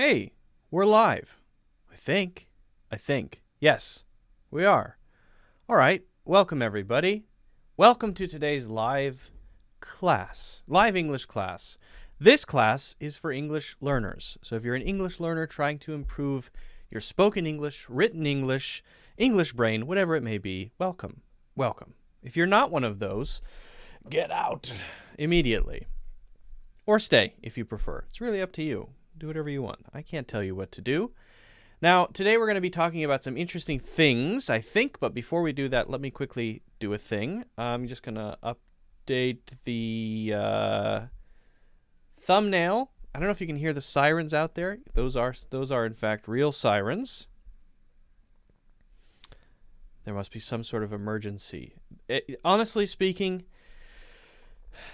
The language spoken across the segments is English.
Hey, we're live. I think. Yes, we are. All right. Welcome, everybody. Welcome to today's live English class. This class is for English learners. So if you're an English learner trying to improve your spoken English, written English, English brain, whatever it may be, welcome. If you're not one of those, get out immediately. Or stay if you prefer. It's really up to you. Do whatever you want. I can't tell you what to do. Now, today we're going to be talking about some interesting things, I think. But before we do that, let me quickly do a thing. I'm just going to update the thumbnail. I don't know if you can hear the sirens out there. Those are in fact real sirens. There must be some sort of emergency. Honestly speaking,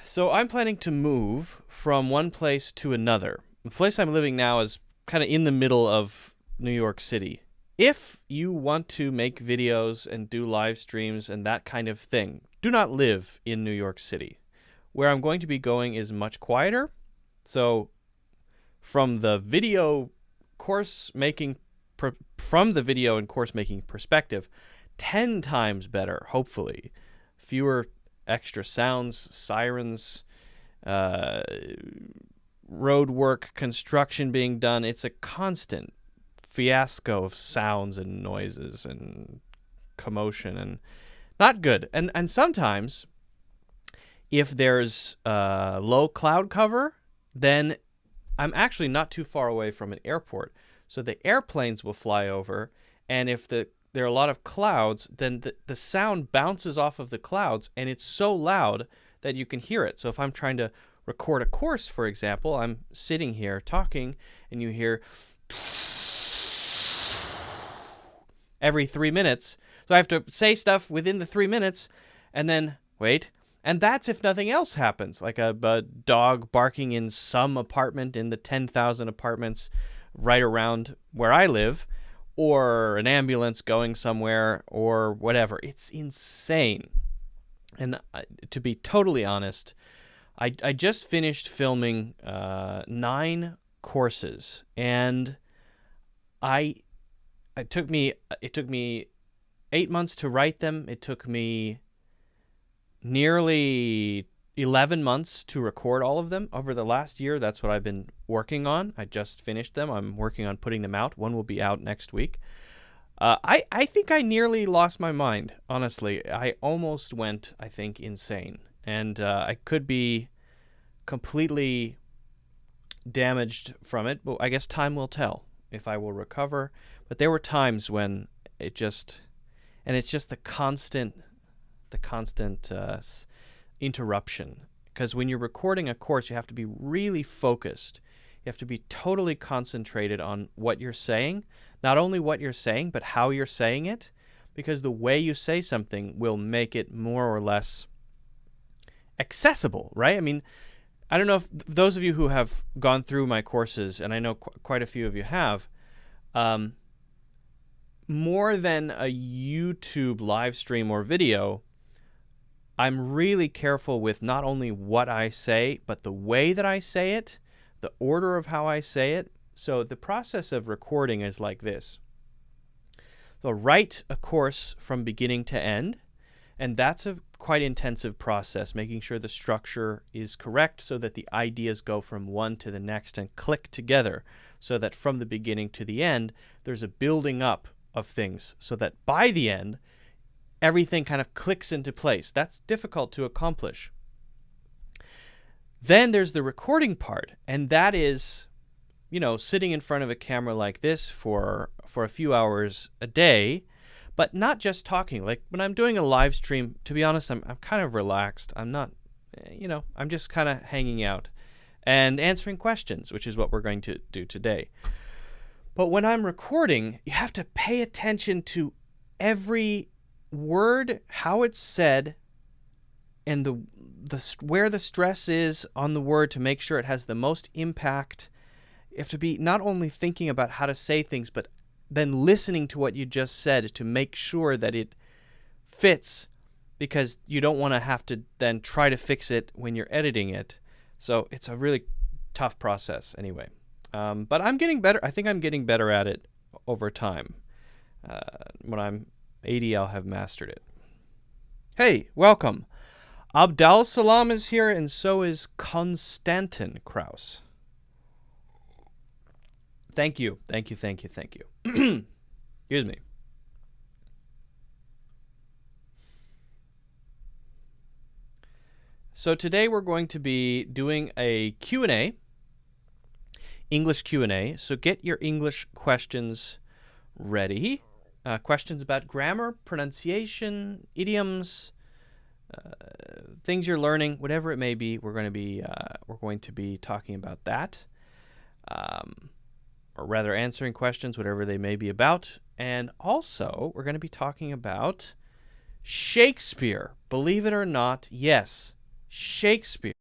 so I'm planning to move from one place to another. The place I'm living now is kind of in the middle of New York City. If you want to make videos and do live streams and that kind of thing, do not live in New York City. Where I'm going to be going is much quieter. So from the video and course making perspective, 10 times better, hopefully. Fewer extra sounds, sirens, road work, construction being done. It's a constant fiasco of sounds and noises and commotion, and not good. And sometimes, if there's low cloud cover, then I'm actually not too far away from an airport. So the airplanes will fly over, and if there are a lot of clouds, then the sound bounces off of the clouds, and it's so loud that you can hear it. So if I'm trying to record a course, for example, I'm sitting here talking, and you hear every 3 minutes. So I have to say stuff within the 3 minutes, and then wait. And that's if nothing else happens, like a dog barking in some apartment in the 10,000 apartments right around where I live, or an ambulance going somewhere, or whatever. It's insane. And to be totally honest, I just finished filming 9 courses, and it took me 8 months to write them. It took me nearly 11 months to record all of them over the last year. That's what I've been working on. I just finished them. I'm working on putting them out. One will be out next week. I think I nearly lost my mind, honestly. I almost went, I think, insane. And I could be completely damaged from it, but I guess time will tell if I will recover. But there were times when it's just the constant interruption. Because when you're recording a course, you have to be really focused. You have to be totally concentrated on what you're saying. Not only what you're saying, but how you're saying it. Because the way you say something will make it more or less accessible, right? I mean, I don't know if those of you who have gone through my courses, and I know quite a few of you have, more than a YouTube live stream or video, I'm really careful with not only what I say, but the way that I say it, the order of how I say it. So the process of recording is like this. So write a course from beginning to end, and that's a quite intensive process, making sure the structure is correct so that the ideas go from one to the next and click together, so that from the beginning to the end, there's a building up of things, so that by the end, everything kind of clicks into place. That's difficult to accomplish. Then there's the recording part, and that is, sitting in front of a camera like this for a few hours a day, but not just talking. Like when I'm doing a live stream, to be honest, I'm kind of relaxed. I'm not, I'm just kind of hanging out and answering questions, which is what we're going to do today. But when I'm recording, you have to pay attention to every word, how it's said, and the where the stress is on the word to make sure it has the most impact. You have to be not only thinking about how to say things, but then listening to what you just said to make sure that it fits, because you don't want to have to then try to fix it when you're editing it. So it's a really tough process anyway. But I'm getting better. I think I'm getting better at it over time. When I'm 80, I'll have mastered it. Hey, welcome. Abdal Salam is here, and so is Konstantin Kraus. Thank you. Thank you, thank you, thank you. Excuse me. So today we're going to be doing a Q&A, English Q&A. So get your English questions ready. Questions about grammar, pronunciation, idioms, things you're learning, whatever it may be. We're going to be talking about that, or rather answering questions, whatever they may be about. And also, we're going to be talking about Shakespeare. Believe it or not, yes, Shakespeare.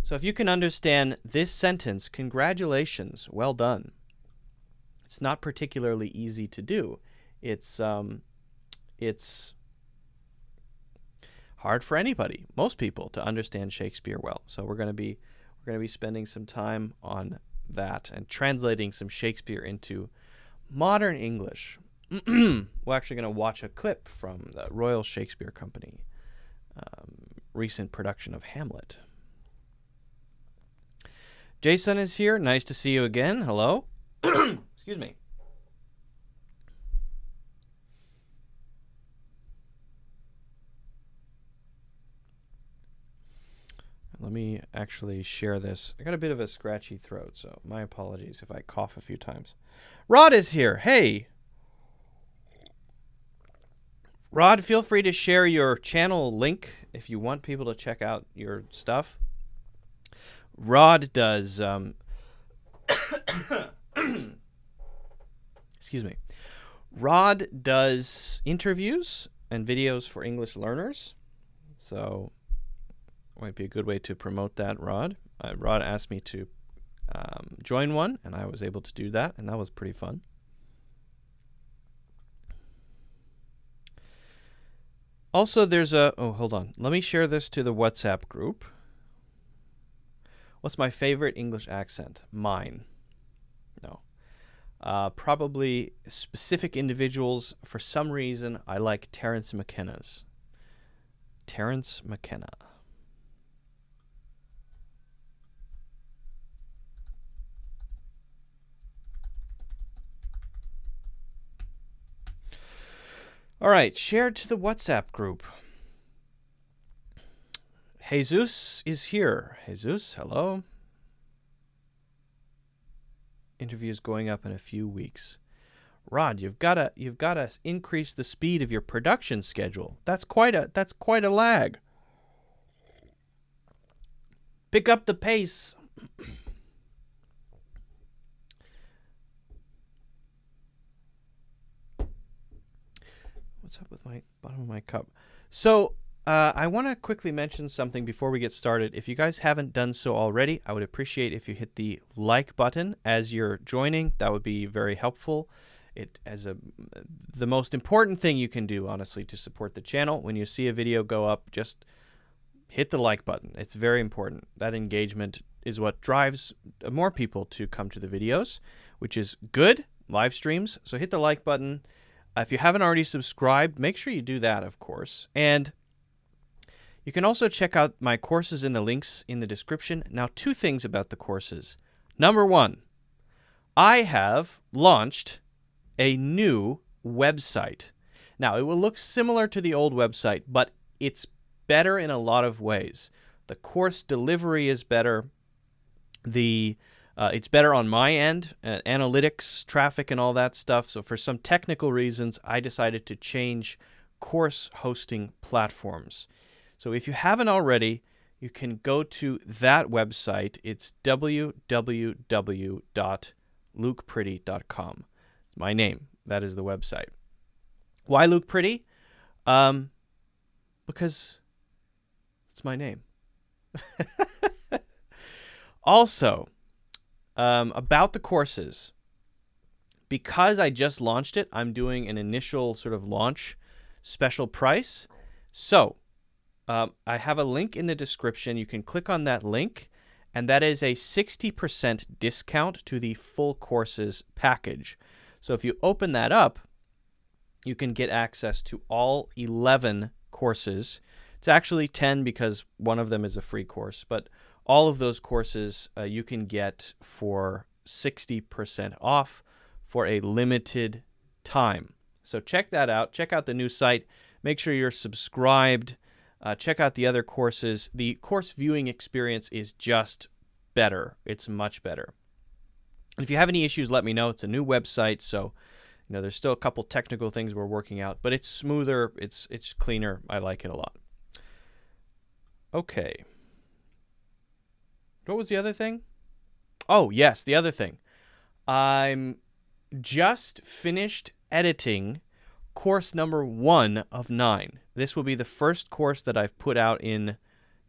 So if you can understand this sentence, congratulations, well done. It's not particularly easy to do. It's hard for anybody, most people, to understand Shakespeare well. So we're going to be spending some time on that and translating some Shakespeare into modern English. We're actually going to watch a clip from the Royal Shakespeare Company recent production of Hamlet. Jason is here. Nice to see you again. Hello. Excuse me. Let me actually share this. I got a bit of a scratchy throat, so my apologies if I cough a few times. Rod is here. Hey. Rod, feel free to share your channel link if you want people to check out your stuff. Rod does excuse me. Rod does interviews and videos for English learners. So might be a good way to promote that, Rod. Rod asked me to join one, and I was able to do that, and that was pretty fun. Also, there's a... Oh, hold on. Let me share this to the WhatsApp group. What's my favorite English accent? Mine. No. Probably specific individuals. For some reason, I like Terence McKenna's. Terence McKenna. All right, share to the WhatsApp group. Jesus is here. Jesus, hello. Interview is going up in a few weeks. Rod, you've got to increase the speed of your production schedule. That's quite a lag. Pick up the pace. What's up with my bottom of my cup? So I want to quickly mention something before we get started. If you guys haven't done so already, I would appreciate if you hit the like button as you're joining. That would be very helpful. The most important thing you can do, honestly, to support the channel. When you see a video go up, just hit the like button. It's very important. That engagement is what drives more people to come to the videos, which is good. Live streams. So hit the like button. If you haven't already subscribed, make sure you do that, of course. And you can also check out my courses in the links in the description. Now, two things about the courses. Number one, I have launched a new website. Now, it will look similar to the old website, but it's better in a lot of ways. The course delivery is better. It's better on my end, analytics, traffic, and all that stuff. So for some technical reasons, I decided to change course hosting platforms. So if you haven't already, you can go to that website. It's www.lukepretty.com. My name. That is the website. Why Luke Pretty? Because it's my name. Also, about the courses, because I just launched it, I'm doing an initial sort of launch special price. So I have a link in the description. You can click on that link and that is a 60% discount to the full courses package. So if you open that up, you can get access to all 11 courses. It's actually 10 because one of them is a free course, but all of those courses you can get for 60% off for a limited time. So check that out. Check out the new site. Make sure you're subscribed. Check out the other courses. The course viewing experience is just better. It's much better. And if you have any issues, let me know. It's a new website, so there's still a couple technical things we're working out, but it's smoother. It's cleaner. I like it a lot. Okay. What was the other thing? Oh, yes, the other thing. I'm just finished editing course number 1 of 9. This will be the first course that I've put out in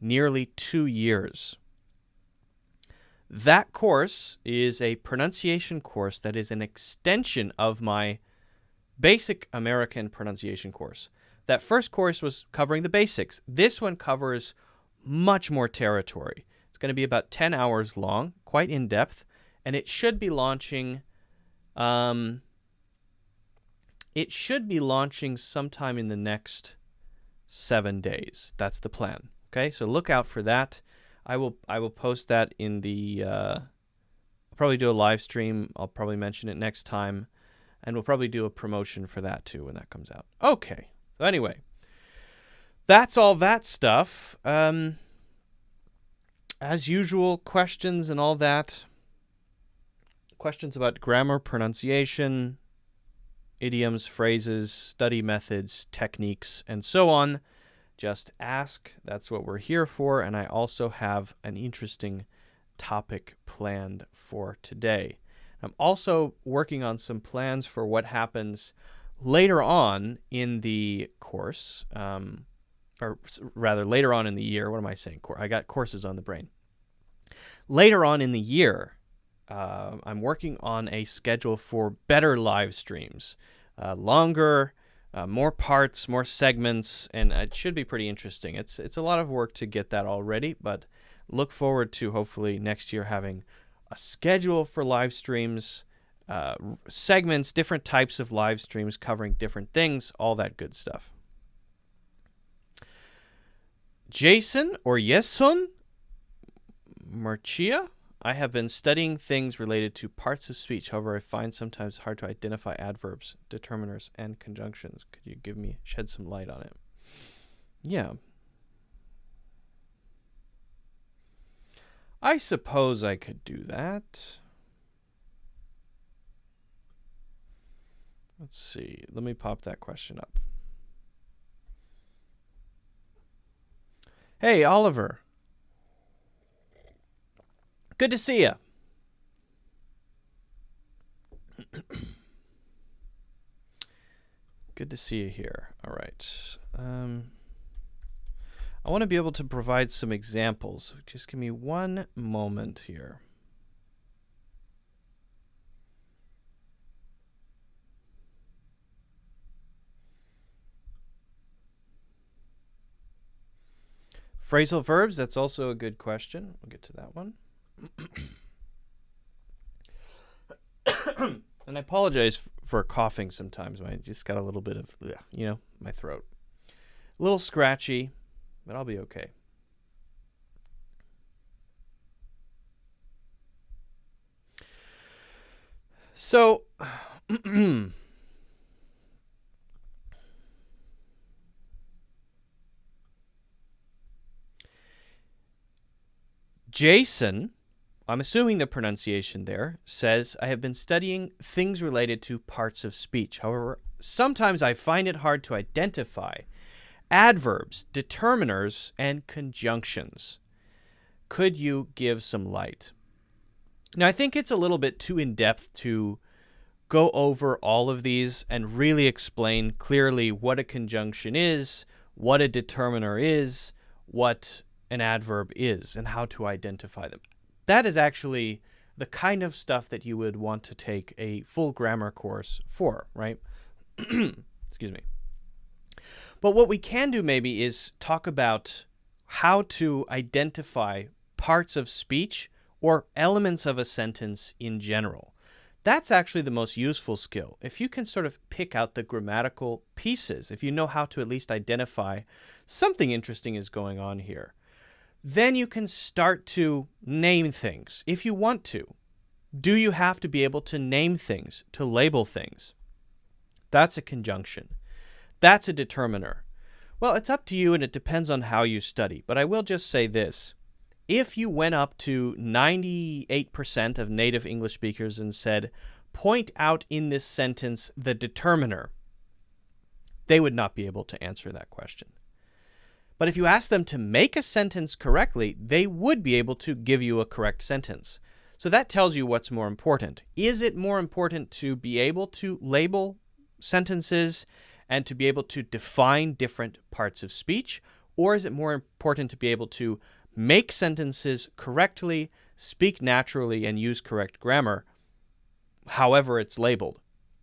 nearly 2 years. That course is a pronunciation course that is an extension of my basic American pronunciation course. That first course was covering the basics. This one covers much more territory. It's going to be about 10 hours long, quite in-depth, and it should be launching sometime in the next 7 days. That's the plan. Okay, so look out for that. I will post that in the. I'll probably do a live stream. I'll probably mention it next time, and we'll probably do a promotion for that too when that comes out. Okay. So anyway, that's all that stuff. As usual, questions and all that. Questions about grammar, pronunciation, idioms, phrases, study methods, techniques, and so on. Just ask. That's what we're here for. And I also have an interesting topic planned for today. I'm also working on some plans for what happens later on in the course, or rather later on in the year. What am I saying? I got courses on the brain. Later on in the year, I'm working on a schedule for better live streams, longer, more parts, more segments, and it should be pretty interesting. It's a lot of work to get that all ready, but look forward to hopefully next year having a schedule for live streams, segments, different types of live streams covering different things, all that good stuff. Jason or Yeson Marchia, I have been studying things related to parts of speech. However, I find sometimes hard to identify adverbs, determiners, and conjunctions. Could you shed some light on it? Yeah. I suppose I could do that. Let's see. Let me pop that question up. Hey, Oliver. Good to see you. Good to see you here. All right. I want to be able to provide some examples. Just give me one moment here. Phrasal verbs, that's also a good question. We'll get to that one. And I apologize for coughing sometimes. I just got a little bit of, my throat. A little scratchy, but I'll be okay. So, Jason, I'm assuming the pronunciation there, says, I have been studying things related to parts of speech. However, sometimes I find it hard to identify adverbs, determiners, and conjunctions. Could you give some light? Now, I think it's a little bit too in-depth to go over all of these and really explain clearly what a conjunction is, what a determiner is, what an adverb is, and how to identify them. That is actually the kind of stuff that you would want to take a full grammar course for, right? Excuse me. But what we can do maybe is talk about how to identify parts of speech or elements of a sentence in general. That's actually the most useful skill. If you can sort of pick out the grammatical pieces, if you know how to at least identify something interesting is going on here, then you can start to name things if you want to. Do you have to be able to name things, to label things? That's a conjunction. That's a determiner. Well, it's up to you and it depends on how you study, but I will just say this. If you went up to 98% of native English speakers and said, point out in this sentence the determiner, they would not be able to answer that question. But if you ask them to make a sentence correctly, they would be able to give you a correct sentence. So that tells you what's more important. Is it more important to be able to label sentences and to be able to define different parts of speech? Or is it more important to be able to make sentences correctly, speak naturally, and use correct grammar, however it's labeled?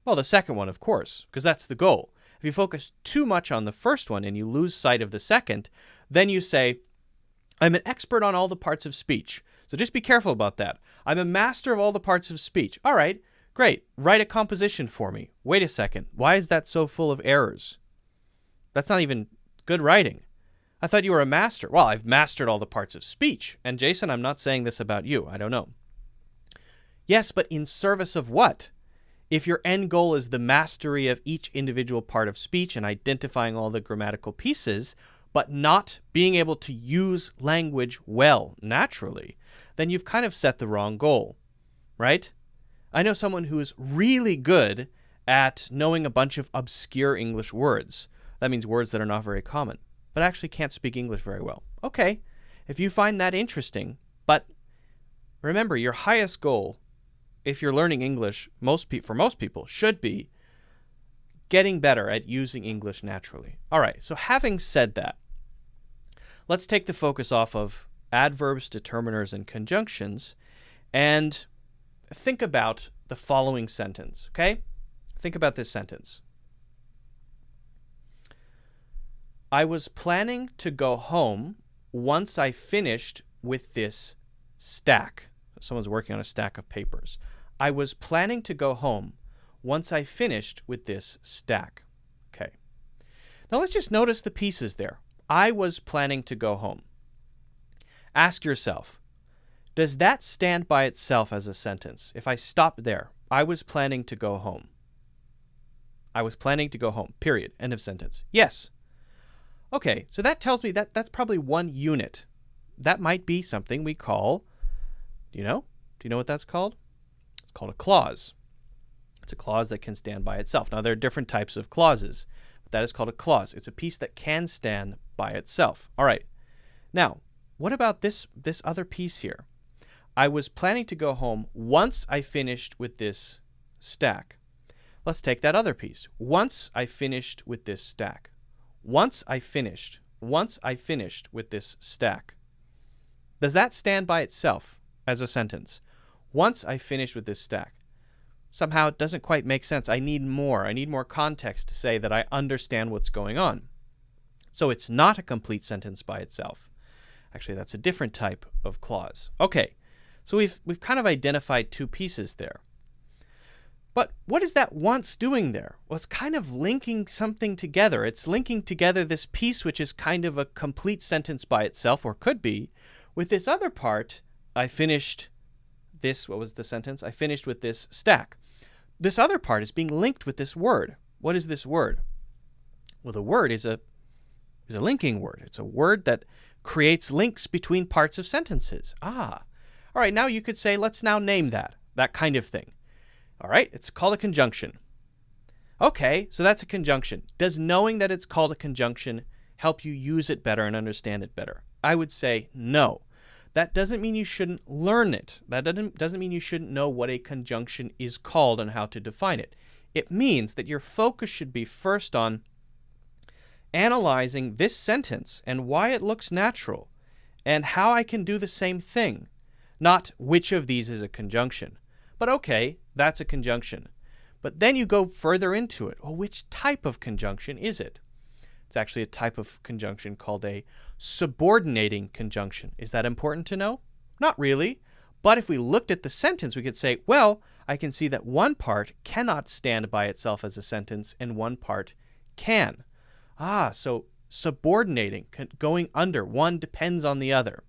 Well, the second one, of course, because that's the goal. If you focus too much on the first one and you lose sight of the second, then you say, I'm an expert on all the parts of speech. So just be careful about that. I'm a master of all the parts of speech. All right, great. Write a composition for me. Wait a second. Why is that so full of errors? That's not even good writing. I thought you were a master. Well, I've mastered all the parts of speech. And Jason, I'm not saying this about you. I don't know. Yes, but in service of what? If your end goal is the mastery of each individual part of speech and identifying all the grammatical pieces, but not being able to use language well, naturally, then you've kind of set the wrong goal, right? I know someone who is really good at knowing a bunch of obscure English words. That means words that are not very common, but actually can't speak English very well. Okay, if you find that interesting, but remember, your highest goal, if you're learning English, for most people, should be getting better at using English naturally. All right, so having said that, let's take the focus off of adverbs, determiners, and conjunctions, and think about the following sentence, okay? Think about this sentence. I was planning to go home once I finished with this stack. Someone's working on a stack of papers. I was planning to go home once I finished with this stack. Okay. Now let's just notice the pieces there. I was planning to go home. Ask yourself, does that stand by itself as a sentence? If I stop there, I was planning to go home. I was planning to go home, period. End of sentence. Yes. Okay, so that tells me that that's probably one unit. That might be something we call, do you know what that's called? It's called a clause. It's a clause that can stand by itself. Now, there are different types of clauses, but that is called a clause. It's a piece that can stand by itself. All right. Now, what about this other piece here? I was planning to go home once I finished with this stack. Let's take that other piece. Once I finished with this stack. Once I finished with this stack. Does that stand by itself as a sentence? Once I finished with this stack. Somehow it doesn't quite make sense. I need more context to say that I understand what's going on. So it's not a complete sentence by itself. Actually, that's a different type of clause. Okay, so we've kind of identified two pieces there. But what is that once doing there? Well, it's kind of linking something together. It's linking together this piece, which is kind of a complete sentence by itself, or could be, with this other part. I finished this, what was the sentence? I finished with this stack. This other part is being linked with this word. What is this word? Well, the word is a linking word. It's a word that creates links between parts of sentences. Ah. All right, now you could say, let's now name that kind of thing. All right, it's called a conjunction. Okay, so that's a conjunction. Does knowing that it's called a conjunction help you use it better and understand it better? I would say no. That doesn't mean you shouldn't learn it. That doesn't mean you shouldn't know what a conjunction is called and how to define it. It means that your focus should be first on analyzing this sentence and why it looks natural and how I can do the same thing, not which of these is a conjunction. But okay, that's a conjunction. But then you go further into it. Well, which type of conjunction is it? It's actually a type of conjunction called a subordinating conjunction. Is that important to know? Not really. But if we looked at the sentence, we could say, well, I can see that one part cannot stand by itself as a sentence and one part can. So subordinating, going under, one depends on the other.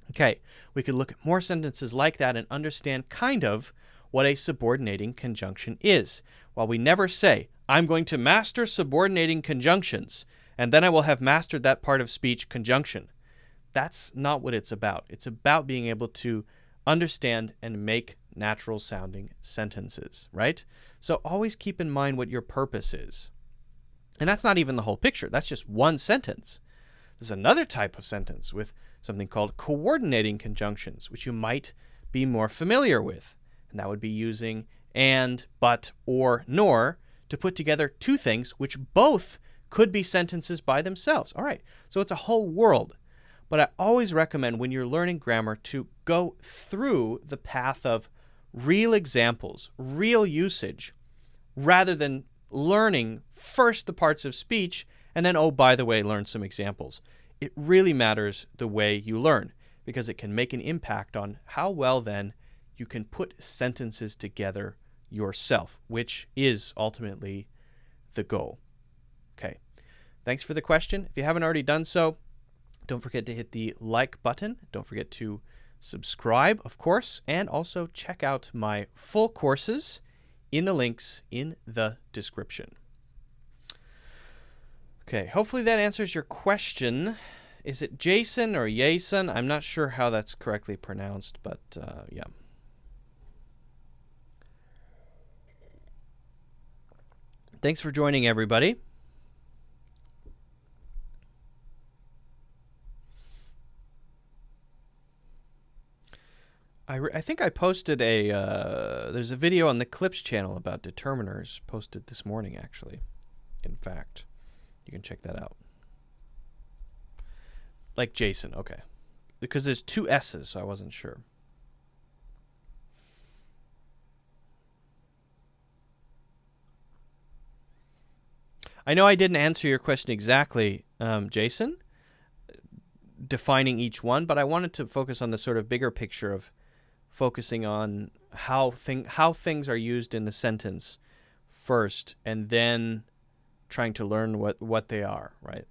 Okay, we could look at more sentences like that and understand kind of what a subordinating conjunction is. While we never say, I'm going to master subordinating conjunctions, and then I will have mastered that part of speech, conjunction. That's not what it's about. It's about being able to understand and make natural sounding sentences, right? So always keep in mind what your purpose is. And that's not even the whole picture. That's just one sentence. There's another type of sentence with something called coordinating conjunctions, which you might be more familiar with. And that would be using and, but, or, nor to put together two things which both could be sentences by themselves. All right, so it's a whole world. But I always recommend when you're learning grammar to go through the path of real examples, real usage, rather than learning first the parts of speech and then, oh, by the way, learn some examples. It really matters the way you learn because it can make an impact on how well then you can put sentences together yourself, which is ultimately the goal. Okay, thanks for the question. If you haven't already done so, don't forget to hit the like button. Don't forget to subscribe, of course, and also check out my full courses in the links in the description. Okay, hopefully that answers your question. Is it Jason or Jason? I'm not sure how that's correctly pronounced, but yeah. Thanks for joining, everybody. I think I posted there's a video on the Clips channel about determiners posted this morning, actually. In fact, you can check that out. Like Jason, okay. Because there's two S's, so I wasn't sure. I know I didn't answer your question exactly, Jason, defining each one, but I wanted to focus on the sort of bigger picture of focusing on how things are used in the sentence first, and then trying to learn what they are, right?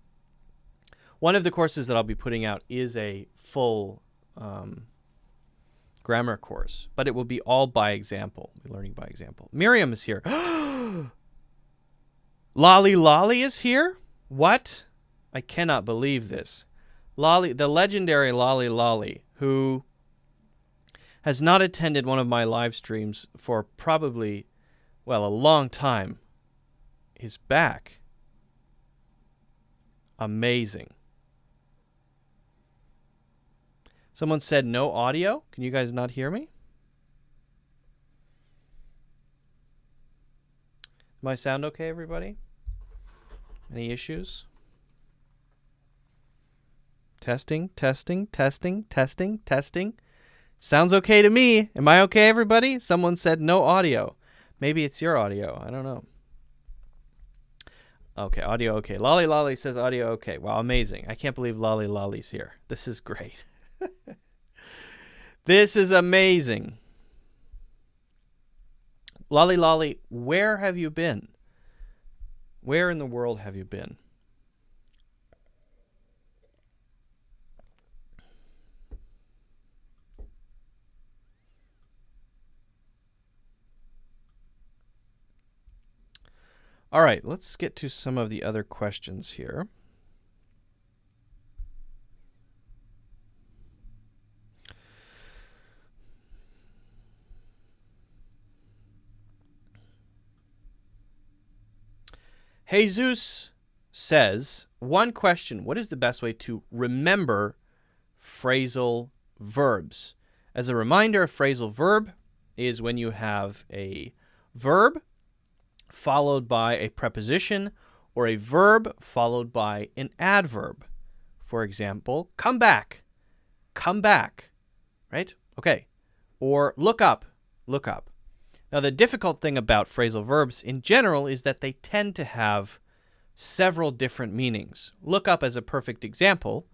One of the courses that I'll be putting out is a full grammar course, but it will be all by example. We'll be learning by example. Miriam is here. Lolly Lolly is here? What? I cannot believe this. Lolly, the legendary Lolly Lolly, who has not attended one of my live streams for probably, well, a long time, is back. Amazing. Someone said no audio. Can you guys not hear me? My sound okay, everybody? Any issues? Testing, testing, testing, testing, testing. Sounds okay to me. Am I okay, everybody? Someone said no audio. Maybe it's your audio. I don't know. Okay, audio okay. Lolly Lolly says audio okay. Wow, amazing. I can't believe Lolly Lolly's here. This is great. This is amazing. Lolly Lolly, where have you been? Where in the world have you been? All right, let's get to some of the other questions here. Jesus says, one question, what is the best way to remember phrasal verbs? As a reminder, a phrasal verb is when you have a verb followed by a preposition or a verb followed by an adverb. For example, come back, right? Okay. Or look up. Now, the difficult thing about phrasal verbs in general is that they tend to have several different meanings. Look up as a perfect example.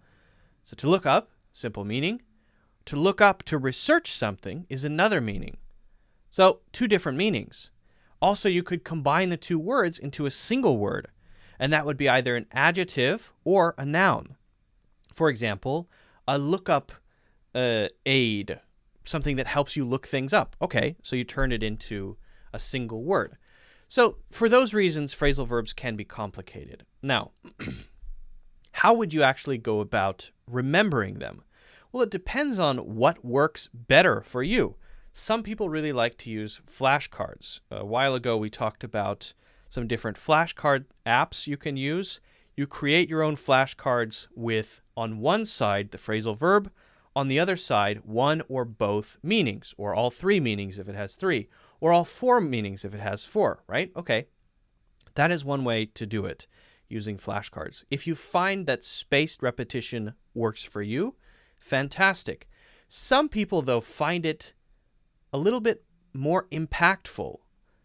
So to look up, simple meaning. to look up, to research something is another meaning. So 2 different meanings. Also, you could combine the 2 words into a single word, and that would be either an adjective or a noun. For example, a lookup aid, something that helps you look things up. Okay, so you turn it into a single word. So for those reasons, phrasal verbs can be complicated. Now, how would you actually go about remembering them? Well, it depends on what works better for you. Some people really like to use flashcards. A while ago, we talked about some different flashcard apps you can use. You create your own flashcards with, on one side, the phrasal verb, on the other side, one or both meanings, or all 3 meanings if it has 3, or all 4 meanings if it has 4, right? Okay, that is one way to do it, using flashcards. If you find that spaced repetition works for you, fantastic. Some people, though, find it a little bit more impactful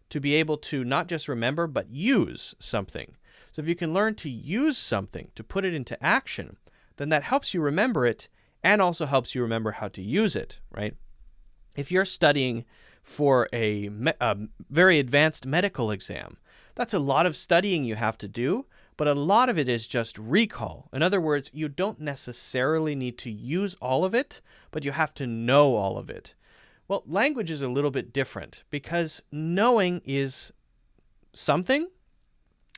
to be able to not just remember, but use something. So if you can learn to use something, to put it into action, then that helps you remember it and also helps you remember how to use it, right? If you're studying for a very advanced medical exam, that's a lot of studying you have to do, but a lot of it is just recall. In other words, you don't necessarily need to use all of it, but you have to know all of it. Well, language is a little bit different because knowing is something,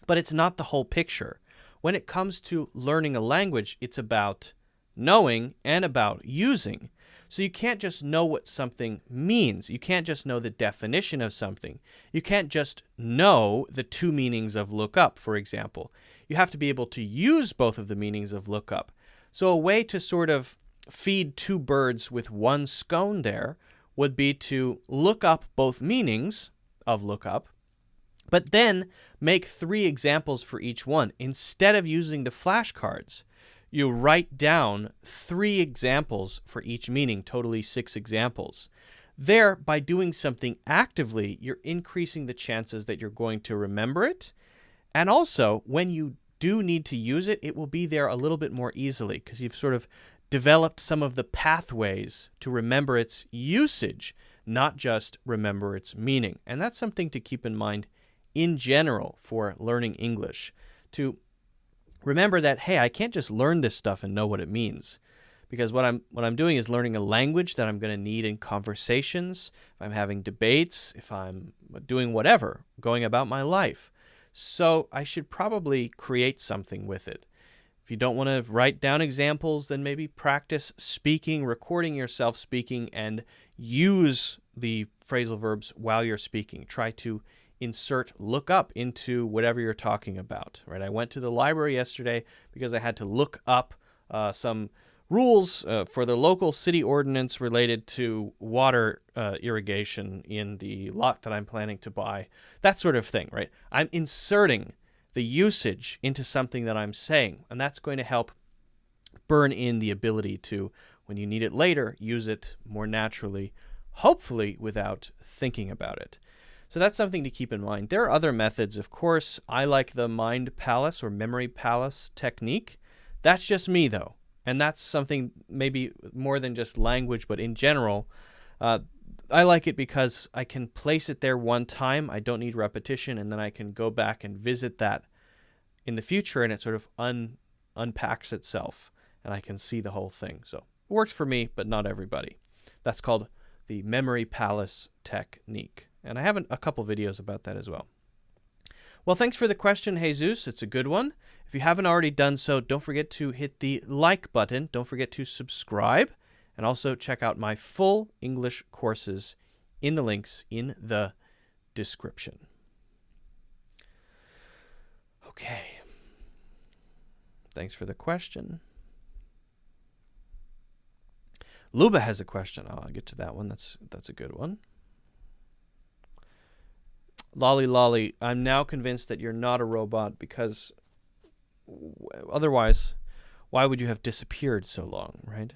but it's not the whole picture. When it comes to learning a language, it's about knowing and about using. So you can't just know what something means. You can't just know the definition of something. You can't just know the 2 meanings of look up, for example. You have to be able to use both of the meanings of look up. So a way to sort of feed 2 birds with 1 scone there would be to look up both meanings of look up, but then make 3 examples for each one. Instead of using the flashcards, you write down 3 examples for each meaning, totally 6 examples. There, by doing something actively, you're increasing the chances that you're going to remember it. And also, when you do need to use it, it will be there a little bit more easily because you've sort of developed some of the pathways to remember its usage, not just remember its meaning. And that's something to keep in mind in general for learning English. To remember that, hey, I can't just learn this stuff and know what it means. Because what I'm doing is learning a language that I'm going to need in conversations, if I'm having debates, if I'm doing whatever, going about my life. So I should probably create something with it. If you don't want to write down examples, then maybe practice speaking, recording yourself speaking, and use the phrasal verbs while you're speaking. Try to insert look up into whatever you're talking about, right? I went to the library yesterday because I had to look up some rules for the local city ordinance related to water irrigation in the lot that I'm planning to buy, that sort of thing, right? I'm inserting the usage into something that I'm saying, and that's going to help burn in the ability to, when you need it later, use it more naturally, hopefully without thinking about it. So that's something to keep in mind. There are other methods, of course. I like the mind palace or memory palace technique. That's just me, though. And that's something maybe more than just language, but in general, I like it because I can place it there one time. I don't need repetition, and then I can go back and visit that in the future, and it sort of unpacks itself, and I can see the whole thing. So it works for me, but not everybody. That's called the memory palace technique. And I have a couple videos about that as well. Well, thanks for the question, Jesus. It's a good one. If you haven't already done so, don't forget to hit the like button. Don't forget to subscribe. And also check out my full English courses in the links in the description. Okay. Thanks for the question. Luba has a question. I'll get to that one. That's a good one. Lolly, I'm now convinced that you're not a robot because otherwise, why would you have disappeared so long, right?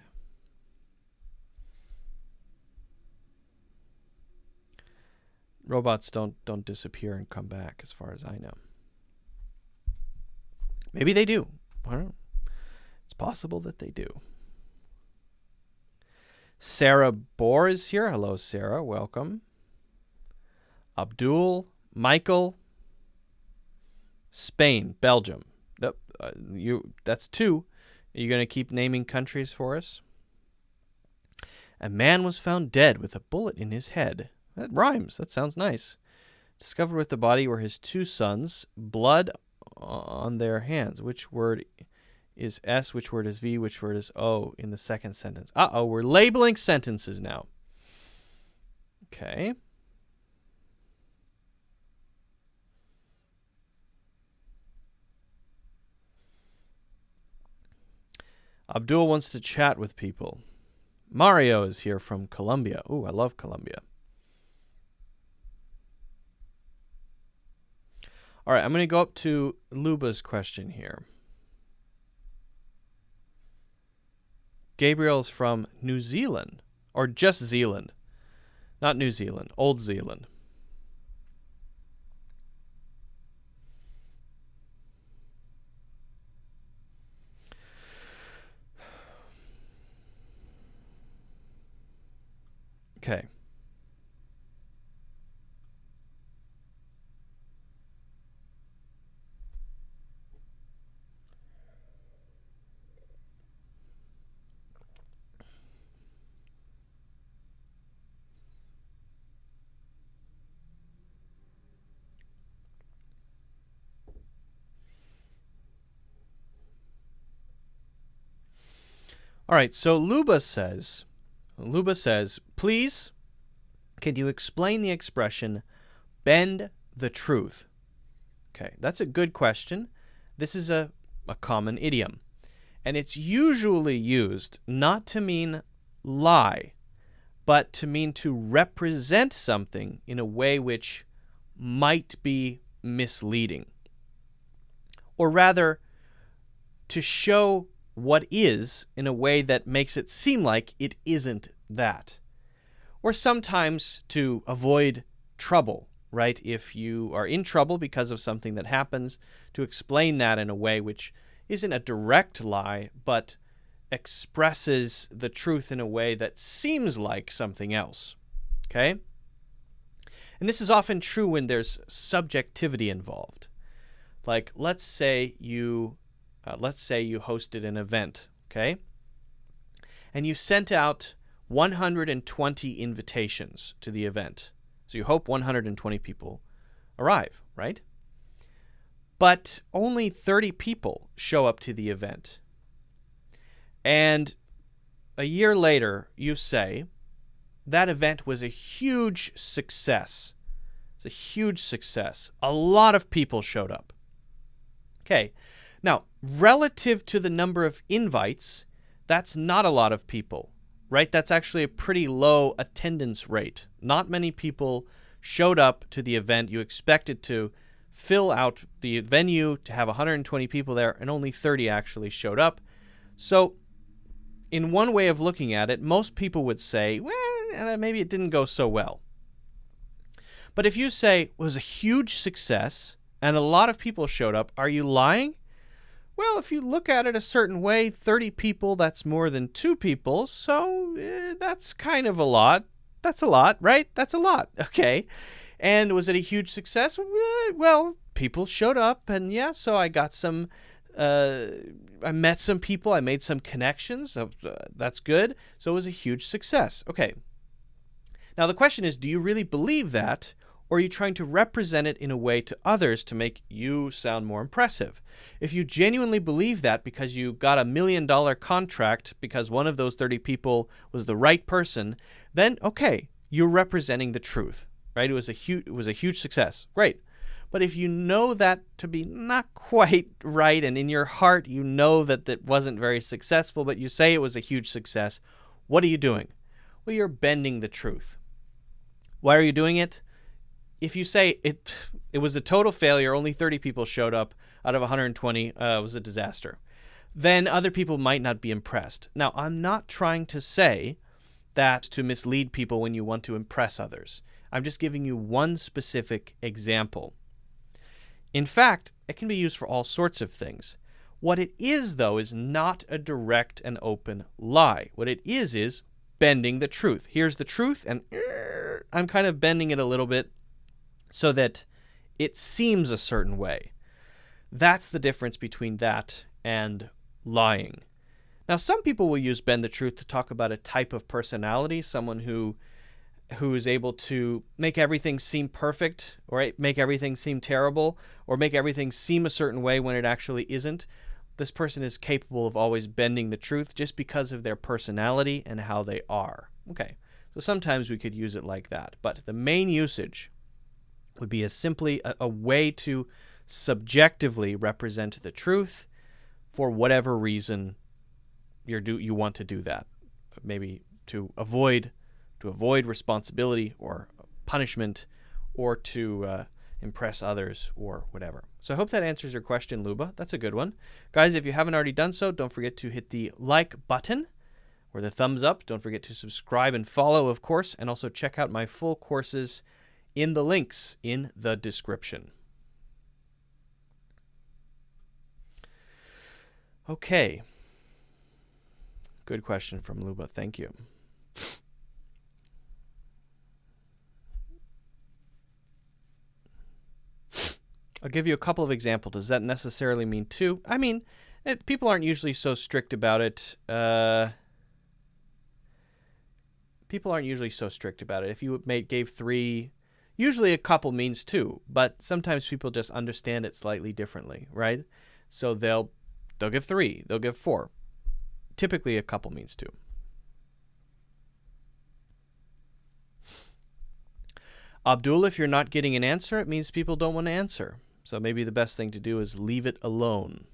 Robots don't disappear and come back, as far as I know. Maybe they do. I don't know. It's possible that they do. Sarah Bohr is here. Hello, Sarah. Welcome. Abdul, Michael, Spain, Belgium. That's 2. Are you going to keep naming countries for us? A man was found dead with a bullet in his head. That rhymes. That sounds nice. Discovered with the body were his 2 sons, blood on their hands. Which word is S? Which word is V? Which word is O in the second sentence? Uh-oh, we're labeling sentences now. Okay. Abdul wants to chat with people. Mario is here from Colombia. Ooh, I love Colombia. All right, I'm going to go up to Luba's question here. Gabriel's from New Zealand, or just Zealand. Not New Zealand, Old Zealand. Okay. All right, so Luba says, please, can you explain the expression, bend the truth? Okay, that's a good question. This is a common idiom, and it's usually used not to mean lie, but to mean to represent something in a way which might be misleading, or rather, to show what is in a way that makes it seem like it isn't that. Or sometimes to avoid trouble, right? If you are in trouble because of something that happens, to explain that in a way which isn't a direct lie, but expresses the truth in a way that seems like something else. Okay? And this is often true when there's subjectivity involved. Like, let's say you hosted an event, okay? And you sent out 120 invitations to the event. So you hope 120 people arrive, right? But only 30 people show up to the event. And a year later, you say, that event was a huge success. It's a huge success. A lot of people showed up. Okay. Now, relative to the number of invites, that's not a lot of people, right? That's actually a pretty low attendance rate. Not many people showed up to the event. You expected to fill out the venue to have 120 people there, and only 30 actually showed up. So, in one way of looking at it, most people would say, well, maybe it didn't go so well. But if you say it was a huge success and a lot of people showed up, are you lying? Well, if you look at it a certain way, 30 people, that's more than 2 people, so that's kind of a lot. That's a lot, right? That's a lot. Okay. And was it a huge success? Well, people showed up, and yeah, so I got some, I met some people, I made some connections. That's good. So it was a huge success. Okay. Now the question is, do you really believe that? Or are you trying to represent it in a way to others to make you sound more impressive? If you genuinely believe that because you got a $1 million contract because one of those 30 people was the right person, then okay, you're representing the truth, right? It was a huge success. Great. But if you know that to be not quite right, and in your heart you know that that wasn't very successful, but you say it was a huge success, what are you doing? Well, you're bending the truth. Why are you doing it? If you say it was a total failure, only 30 people showed up out of 120, it was a disaster, then other people might not be impressed. Now, I'm not trying to say that to mislead people when you want to impress others. I'm just giving you one specific example. In fact, it can be used for all sorts of things. What it is, though, is not a direct and open lie. What it is bending the truth. Here's the truth, and I'm kind of bending it a little bit so that it seems a certain way. That's the difference between that and lying. Now, some people will use bend the truth to talk about a type of personality, someone who is able to make everything seem perfect, or make everything seem terrible, or make everything seem a certain way when it actually isn't. This person is capable of always bending the truth just because of their personality and how they are. Okay, so sometimes we could use it like that, but the main usage would be simply a way to subjectively represent the truth for whatever reason you want to do that. Maybe to avoid responsibility or punishment, or to impress others, or whatever. So I hope that answers your question, Luba. That's a good one. Guys, if you haven't already done so, don't forget to hit the like button or the thumbs up. Don't forget to subscribe and follow, of course, and also check out my full courses in the links in the description. Okay. Good question from Luba. Thank you. I'll give you a couple of examples. Does that necessarily mean two? I mean, people aren't usually so strict about it. People aren't usually so strict about it. If you gave three, usually a couple means two, but sometimes people just understand it slightly differently, right? So they'll give three, they'll give four. Typically, a couple means two. Abdul, if you're not getting an answer, it means people don't want to answer. So maybe the best thing to do is leave it alone.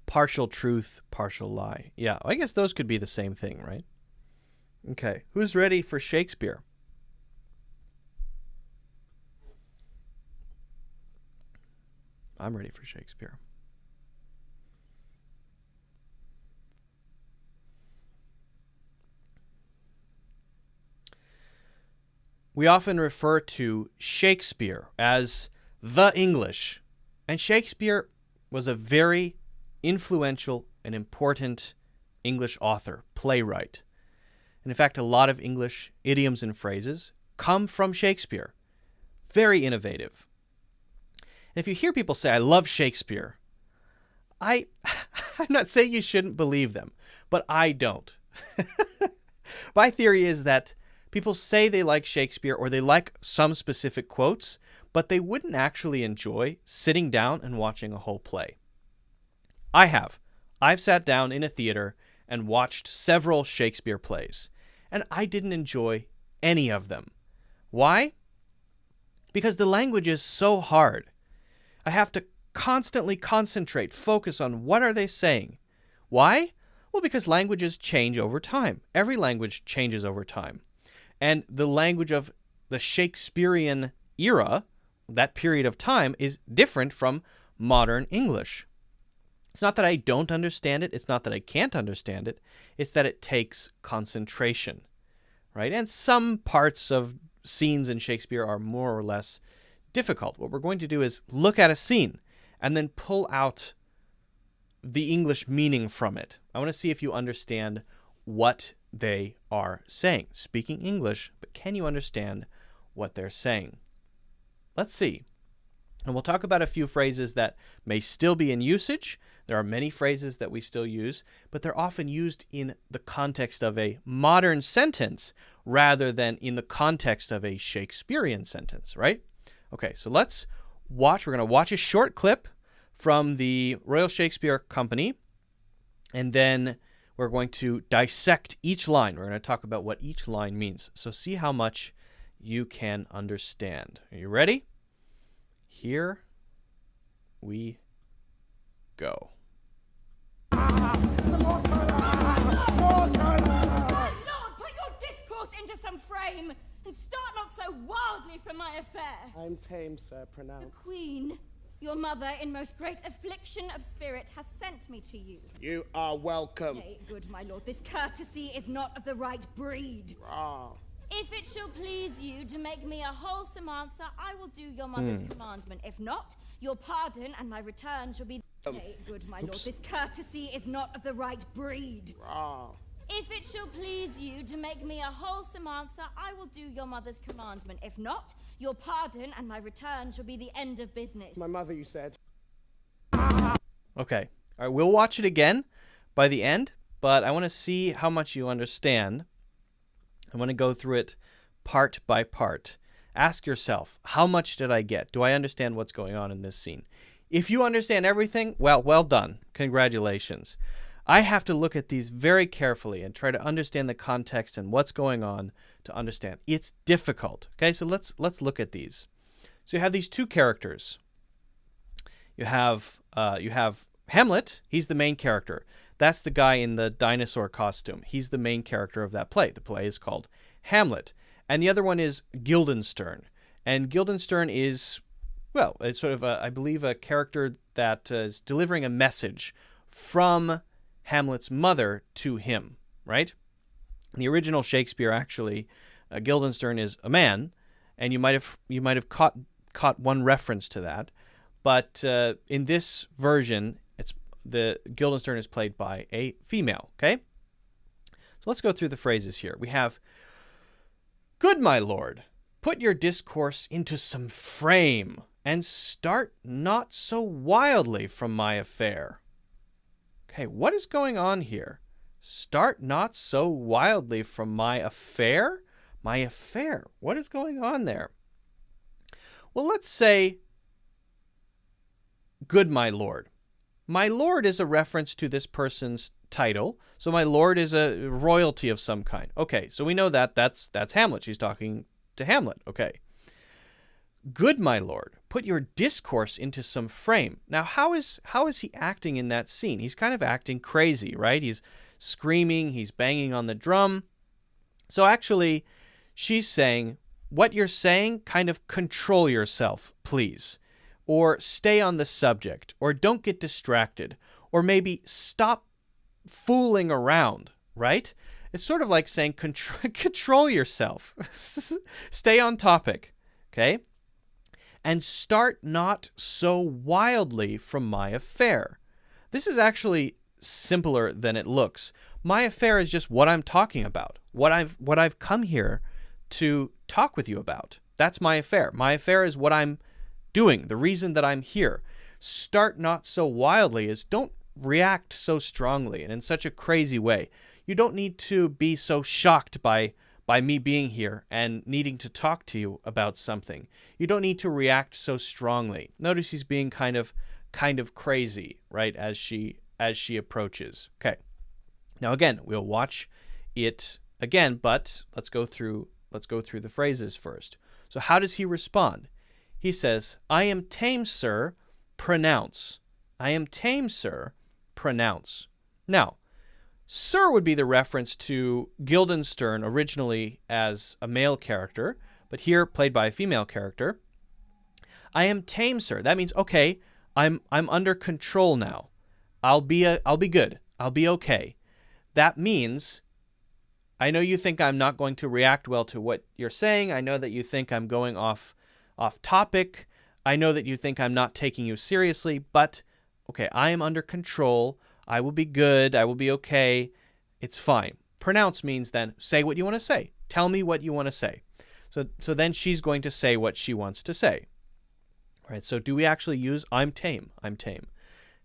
Partial truth, partial lie. Yeah, I guess those could be the same thing, right? Okay, who's ready for Shakespeare? I'm ready for Shakespeare. We often refer to Shakespeare as the English, and Shakespeare was a very influential and important English author, playwright. And in fact, a lot of English idioms and phrases come from Shakespeare. Very innovative. And if you hear people say, I love Shakespeare, I'm not saying you shouldn't believe them, but I don't. My theory is that people say they like Shakespeare or they like some specific quotes, but they wouldn't actually enjoy sitting down and watching a whole play. I have. I've sat down in a theater and watched several Shakespeare plays, and I didn't enjoy any of them. Why? Because the language is so hard. I have to constantly concentrate, focus on what are they saying. Why? Well, because languages change over time. Every language changes over time. And the language of the Shakespearean era, that period of time, is different from modern English. It's not that I don't understand it. It's not that I can't understand it. It's that it takes concentration, right? And some parts of scenes in Shakespeare are more or less difficult. What we're going to do is look at a scene and then pull out the English meaning from it. I want to see if you understand what they are saying. Speaking English, but can you understand what they're saying? Let's see. And we'll talk about a few phrases that may still be in usage. There are many phrases that we still use, but they're often used in the context of a modern sentence rather than in the context of a Shakespearean sentence, right? Okay, so let's watch. We're going to watch a short clip from the Royal Shakespeare Company, and then we're going to dissect each line. We're going to talk about what each line means. So see how much you can understand. Are you ready? Here we go. Lord, put your discourse into some frame and start not so wildly from my affair. I'm tame, sir, pronounce. The Queen, your mother, in most great affliction of spirit, hath sent me to you. You are welcome. Nay, good my lord, this courtesy is not of the right breed. Ah. If it shall please you to make me a wholesome answer, I will do your mother's commandment. If not, your pardon and my return shall be... Okay, good, my lord, this courtesy is not of the right breed. If it shall please you to make me a wholesome answer, I will do your mother's commandment. If not, your pardon and my return shall be the end of business. My mother, you said. Okay. All right, we'll watch it again by the end, but I want to see how much you understand. I want to go through it part by part. Ask yourself, how much did I get? Do I understand what's going on in this scene? If you understand everything, well done. Congratulations. I have to look at these very carefully and try to understand the context and what's going on to understand. It's difficult. Okay, so let's look at these. So you have these two characters. You have Hamlet. He's the main character. That's the guy in the dinosaur costume. He's the main character of that play. The play is called Hamlet. And the other one is Guildenstern. And Guildenstern is, well, it's sort of, I believe, a character that is delivering a message from Hamlet's mother to him, right? In the original Shakespeare, actually, Guildenstern is a man, and you might have caught one reference to that. But in this version, the Guildenstern is played by a female, okay? So let's go through the phrases here. We have, "Good my lord, put your discourse into some frame, and start not so wildly from my affair." Okay, what is going on here? Start not so wildly from my affair? My affair. What is going on there? Well, let's say, "Good my lord." My lord is a reference to this person's title. So my lord is a royalty of some kind. Okay, so we know that that's Hamlet. She's talking to Hamlet. Okay. "Good my lord, put your discourse into some frame." Now, how is he acting in that scene? He's kind of acting crazy, right? He's screaming, he's banging on the drum. So actually, she's saying, what you're saying, kind of control yourself, please. Or stay on the subject, or don't get distracted, or maybe stop fooling around, right? It's sort of like saying control yourself. Stay on topic, okay? "And start not so wildly from my affair." This is actually simpler than it looks. My affair is just what I'm talking about, what I've come here to talk with you about. That's my affair. My affair is what I'm doing, the reason that I'm here. "Start not so wildly" is don't react so strongly and in such a crazy way. You don't need to be so shocked by me being here and needing to talk to you about something. You don't need to react so strongly. Notice he's being kind of crazy, right, as she approaches. Okay. Now again, we'll watch it again, but let's go through the phrases first. So how does he respond? He says, "I am tame, sir, pronounce." I am tame, sir, pronounce. Now, sir would be the reference to Guildenstern originally as a male character, but here played by a female character. "I am tame, sir." That means, okay, I'm under control now. I'll be good. I'll be okay. That means, I know you think I'm not going to react well to what you're saying. I know that you think I'm going off topic. I know that you think I'm not taking you seriously, but okay, I am under control. I will be good. I will be okay. It's fine. Pronounce means then say what you want to say. Tell me what you want to say. So then she's going to say what she wants to say. All right, so do we actually use "I'm tame"? I'm tame.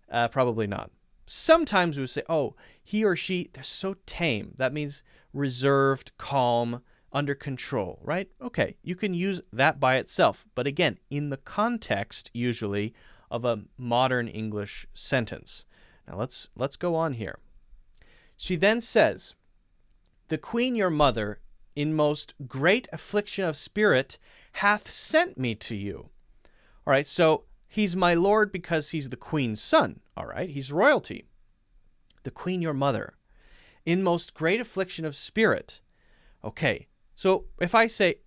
Probably not. Sometimes we would say, oh, he or she, they're so tame. That means reserved, calm, under control, right? Okay, you can use that by itself. But again, in the context, usually, of a modern English sentence. Now let's go on here. She then says, "The queen your mother, in most great affliction of spirit, hath sent me to you." All right, so he's my lord because he's the queen's son. All right, he's royalty. "The queen your mother, in most great affliction of spirit." Okay, so if I say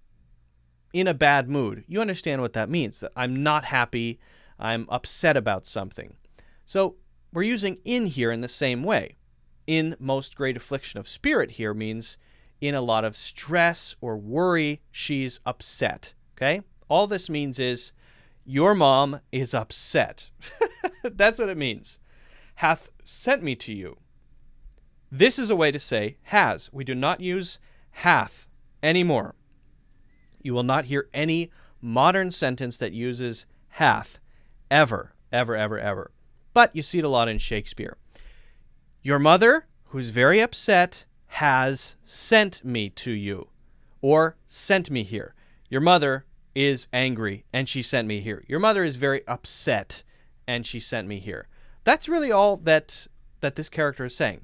in a bad mood, you understand what that means, that I'm not happy, I'm upset about something. So we're using "in" here in the same way. In most great affliction of spirit here means in a lot of stress or worry. She's upset, okay? All this means is your mom is upset. That's what it means. Hath sent me to you. This is a way to say has. We do not use hath anymore. You will not hear any modern sentence that uses hath ever, ever, ever, ever. But you see it a lot in Shakespeare. Your mother, who's very upset, has sent me to you, or sent me here. Your mother is angry and she sent me here. Your mother is very upset and she sent me here. That's really all that this character is saying.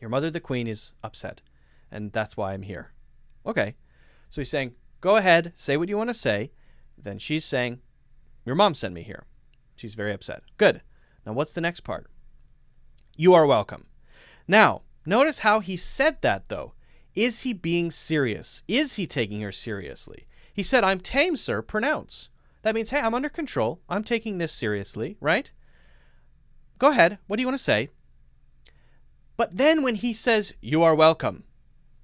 Your mother, the queen, is upset, and that's why I'm here. Okay. So he's saying, go ahead, say what you want to say. Then she's saying, your mom sent me here. She's very upset. Good. Now what's the next part? You are welcome. Now, notice how he said that, though. Is he being serious? Is he taking her seriously? He said, I'm tame, sir, pronounce. That means, hey, I'm under control. I'm taking this seriously, right? Go ahead. What do you want to say? But then when he says, you are welcome,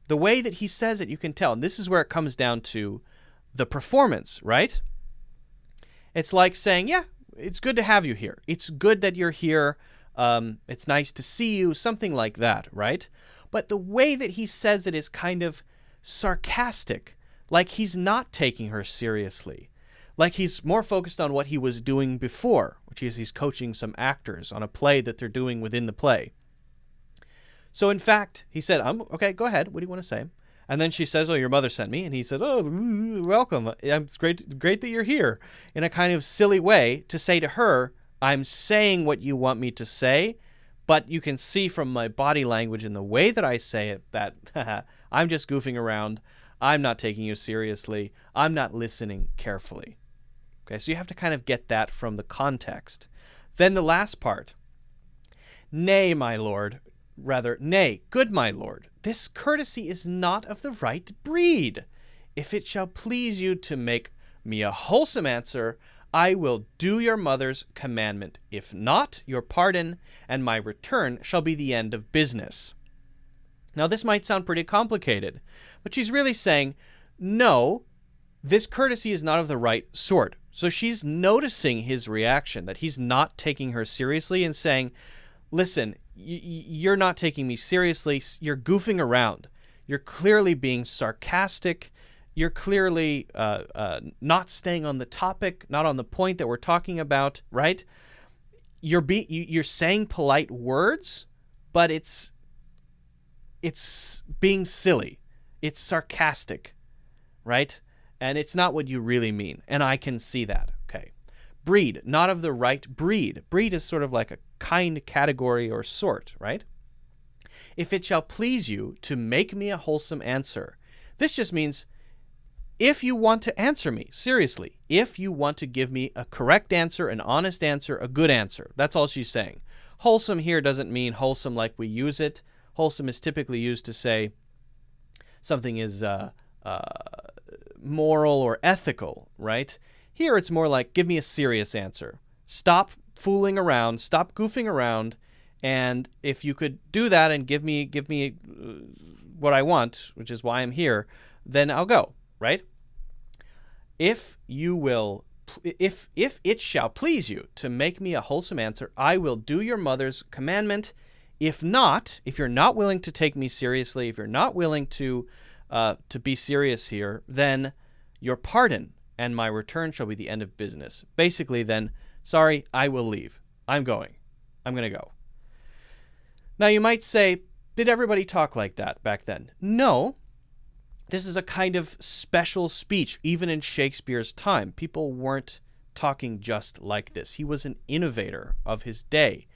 the way that he says it, you can tell. And this is where it comes down to the performance, right? It's like saying, yeah, it's good to have you here. It's good that you're here. It's nice to see you, something like that, right? But the way that he says it is kind of sarcastic, like he's not taking her seriously, like he's more focused on what he was doing before, which is he's coaching some actors on a play that they're doing within the play. So in fact, he said, okay, go ahead. What do you want to say? And then she says, oh, your mother sent me. And he said, oh, welcome. It's great that you're here, in a kind of silly way to say to her, I'm saying what you want me to say, but you can see from my body language and the way that I say it that I'm just goofing around. I'm not taking you seriously. I'm not listening carefully. Okay, so you have to kind of get that from the context. Then the last part. Nay, my lord. Rather, nay, good my lord. This courtesy is not of the right breed. If it shall please you to make me a wholesome answer, I will do your mother's commandment. If not, your pardon and my return shall be the end of business. Now, this might sound pretty complicated, but she's really saying, no, this courtesy is not of the right sort. So she's noticing his reaction, that he's not taking her seriously, and saying, listen, you're not taking me seriously. You're goofing around. You're clearly being sarcastic. You're clearly not staying on the topic, not on the point that we're talking about, right? You're saying polite words, but it's being silly. It's sarcastic, right? And it's not what you really mean. And I can see that. Okay. Breed, not of the right breed. Breed is sort of like a kind, category, or sort, right? If it shall please you to make me a wholesome answer. This just means if you want to answer me, seriously, if you want to give me a correct answer, an honest answer, a good answer. That's all she's saying. Wholesome here doesn't mean wholesome like we use it. Wholesome is typically used to say something is moral or ethical, right? Here it's more like, give me a serious answer. Stop fooling around, stop goofing around, and if you could do that and give me what I want, which is why I'm here, then I'll go, right? If it shall please you to make me a wholesome answer, I will do your mother's commandment. If not, if you're not willing to take me seriously, if you're not willing to be serious here, then your pardon and my return shall be the end of business. Basically, then, sorry, I will leave. I'm going. I'm going to go. Now, you might say, did everybody talk like that back then? No. This is a kind of special speech, even in Shakespeare's time. People weren't talking just like this. He was an innovator of his day.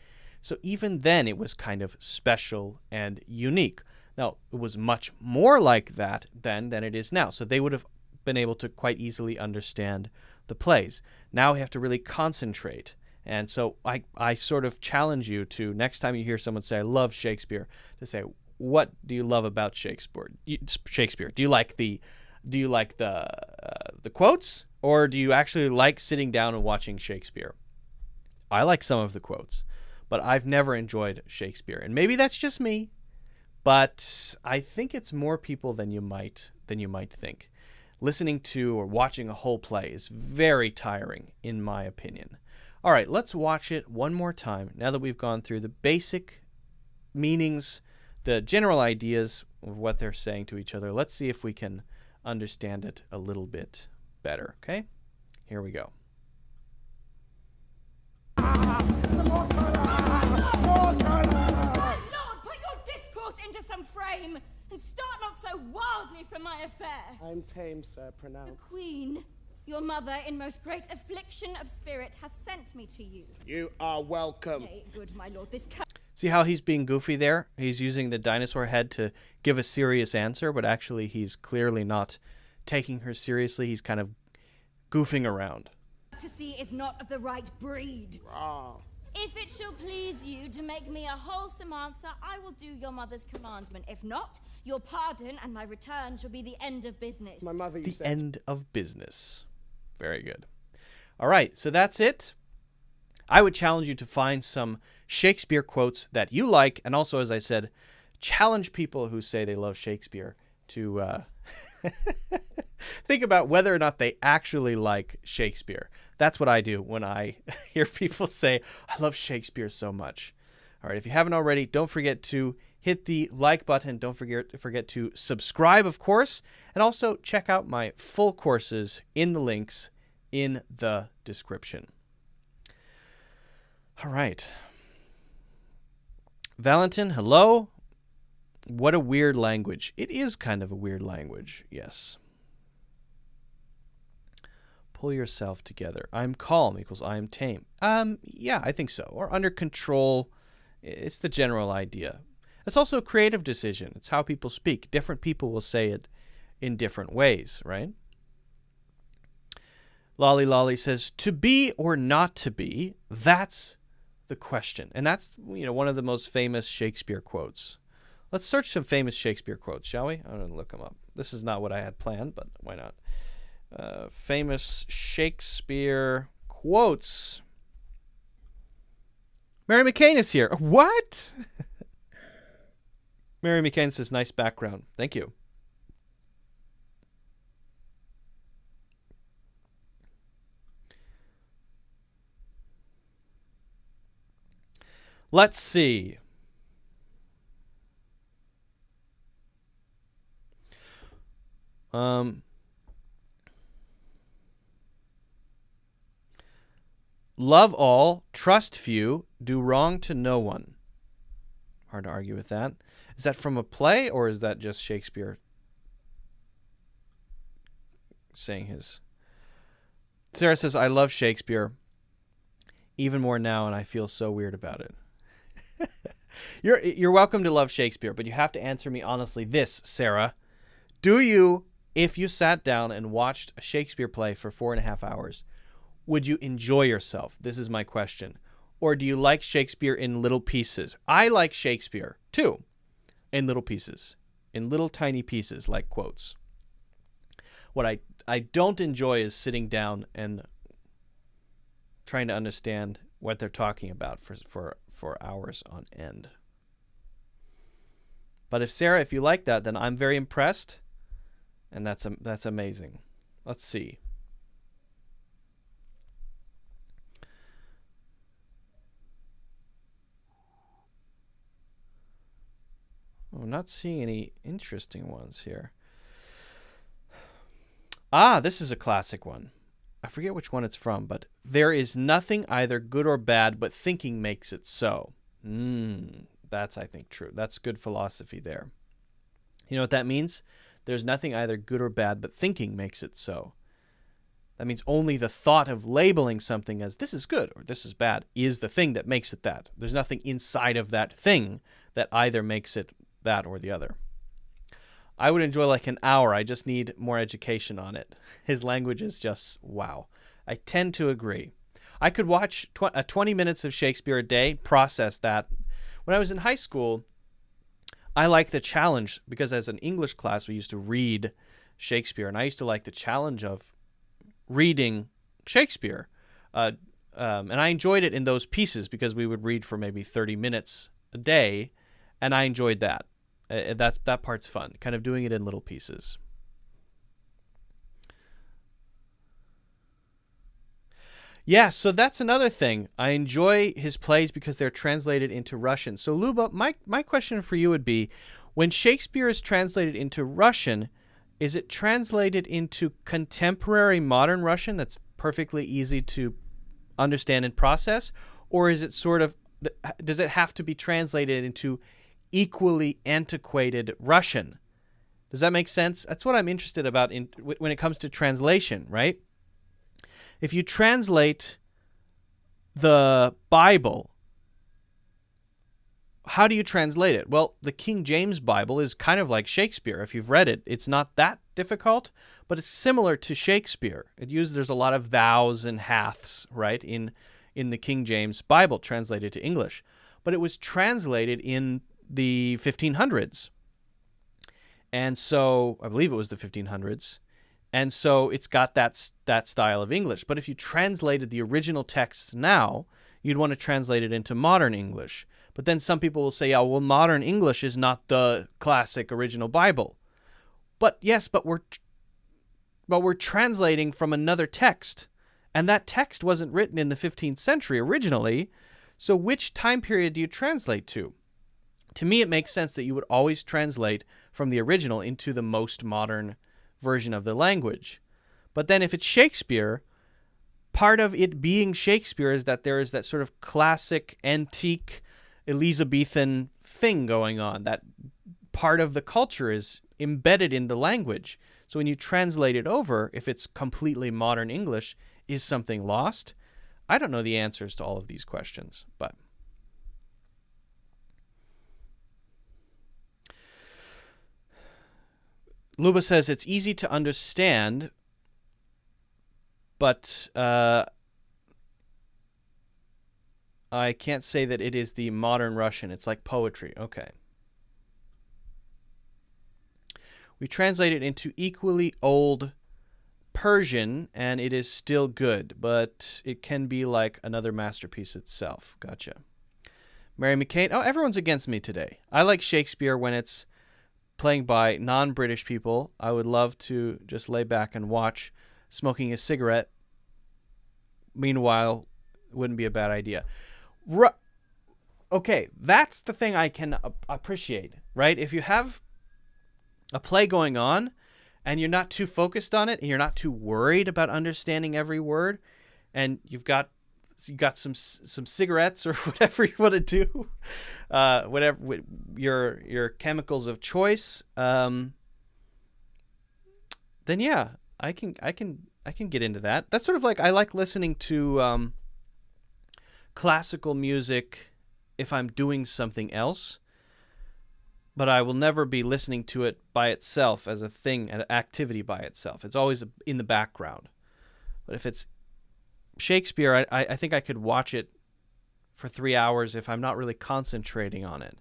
So even then, it was kind of special and unique. Now, it was much more like that then than it is now. So they would have been able to quite easily understand the plays. Now we have to really concentrate. And so I sort of challenge you to, next time you hear someone say, I love Shakespeare, to say, what do you love about Shakespeare? Do you like the quotes, or do you actually like sitting down and watching Shakespeare? I like some of the quotes, but I've never enjoyed Shakespeare. And maybe that's just me, but I think it's more people than you might think. Listening to or watching a whole play is very tiring, in my opinion. All right, let's watch it one more time now that we've gone through the basic meanings, the general ideas of what they're saying to each other. Let's see if we can understand it a little bit better, okay? Here we go. Lord, put your discourse into some frame, and start not so wildly from my affair. I'm tame, sir, The pronounce. Queen, your mother, in most great affliction of spirit, hath sent me to you. You are welcome. Nay, good my lord, this See how he's being goofy there? He's using the dinosaur head to give a serious answer, but actually he's clearly not taking her seriously. He's kind of goofing around. courtesy is not of the right breed. Ah. If it shall please you to make me a wholesome answer, I will do your mother's commandment. If not, your pardon and my return shall be the end of business. My mother, you The said. end of business. Very good. All right, so that's it. I would challenge you to find some Shakespeare quotes that you like, and also, as I said, challenge people who say they love Shakespeare to think about whether or not they actually like Shakespeare. That's what I do when I hear people say, I love Shakespeare so much. All right, if you haven't already, don't forget to hit the like button. Don't forget to subscribe, of course, and also check out my full courses in the links in the description. All right. Valentin, hello. What a weird language. It is kind of a weird language, yes. Pull yourself together. I'm calm equals I am tame. Yeah, I think so. Or under control. It's the general idea. It's also a creative decision. It's how people speak. Different people will say it in different ways, right? Lolly Lolly says, to be or not to be, that's the question. And that's, one of the most famous Shakespeare quotes. Let's search some famous Shakespeare quotes, shall we? I'm going to look them up. This is not what I had planned, but why not? Famous Shakespeare quotes. Mary McCain is here. What? Mary McCain says, nice background. Thank you. Let's see. Love all, trust few, do wrong to no one. Hard to argue with that. Is that from a play, or is that just Shakespeare saying his? Sarah says, I love Shakespeare even more now, and I feel so weird about it. You're welcome to love Shakespeare, but you have to answer me honestly this, Sarah. Do you, if you sat down and watched a Shakespeare play for 4.5 hours, would you enjoy yourself? This is my question. Or do you like Shakespeare in little pieces? I like Shakespeare, too, in little pieces, in little tiny pieces like quotes. What I don't enjoy is sitting down and trying to understand what they're talking about for hours on end. But if Sarah, if you like that, then I'm very impressed, and that's amazing. Let's see. I'm not seeing any interesting ones here. This is a classic one. I forget which one it's from, but there is nothing either good or bad, but thinking makes it so. That's, I think, true. That's good philosophy there. You know what that means? There's nothing either good or bad, but thinking makes it so. That means only the thought of labeling something as this is good or this is bad is the thing that makes it that. There's nothing inside of that thing that either makes it that or the other. I would enjoy like an hour. I just need more education on it. His language is just wow. I tend to agree. I could watch 20 minutes of Shakespeare a day, process that. When I was in high school, I liked the challenge because as an English class, we used to read Shakespeare, and I used to like the challenge of reading Shakespeare. And I enjoyed it in those pieces because we would read for maybe 30 minutes a day, and I enjoyed that. That part's fun, kind of doing it in little pieces. Yeah, so that's another thing. I enjoy his plays because they're translated into Russian. So Luba, my question for you would be, when Shakespeare is translated into Russian, is it translated into contemporary modern Russian that's perfectly easy to understand and process? Or is it sort of, does it have to be translated into equally antiquated Russian? Does that make sense? That's what I'm interested about when it comes to translation, right? If you translate the Bible, how do you translate it? Well, the King James Bible is kind of like Shakespeare. If you've read it, it's not that difficult, but it's similar to Shakespeare. There's a lot of thous and haths, right, in the King James Bible translated to English. But it was translated in the 1500s. And so, I believe it was the 1500s. And so it's got that style of English. But if you translated the original text now, you'd want to translate it into modern English. But then some people will say, oh, well, modern English is not the classic original Bible. But yes, but we're translating from another text. And that text wasn't written in the 15th century originally. So which time period do you translate to? To me, it makes sense that you would always translate from the original into the most modern version of the language. But then if it's Shakespeare, part of it being Shakespeare is that there is that sort of classic, antique, Elizabethan thing going on. That part of the culture is embedded in the language. So when you translate it over, if it's completely modern English, is something lost? I don't know the answers to all of these questions, but... Luba says it's easy to understand, but I can't say that it is the modern Russian. It's like poetry. Okay. We translate it into equally old Persian, and it is still good, but it can be like another masterpiece itself. Gotcha. Mary McCain. Oh, everyone's against me today. I like Shakespeare when it's playing by non-British people. I would love to just lay back and watch smoking a cigarette. Meanwhile, wouldn't be a bad idea. Okay, that's the thing I can appreciate, right? If you have a play going on and you're not too focused on it and you're not too worried about understanding every word, and you've got some cigarettes or whatever you want to do, whatever your chemicals of choice, then yeah, I can get into that. That's sort of like I like listening to classical music if I'm doing something else, but I will never be listening to it by itself as a thing, an activity by itself. It's always in the background. But if it's Shakespeare, I think I could watch it for 3 hours if I'm not really concentrating on it.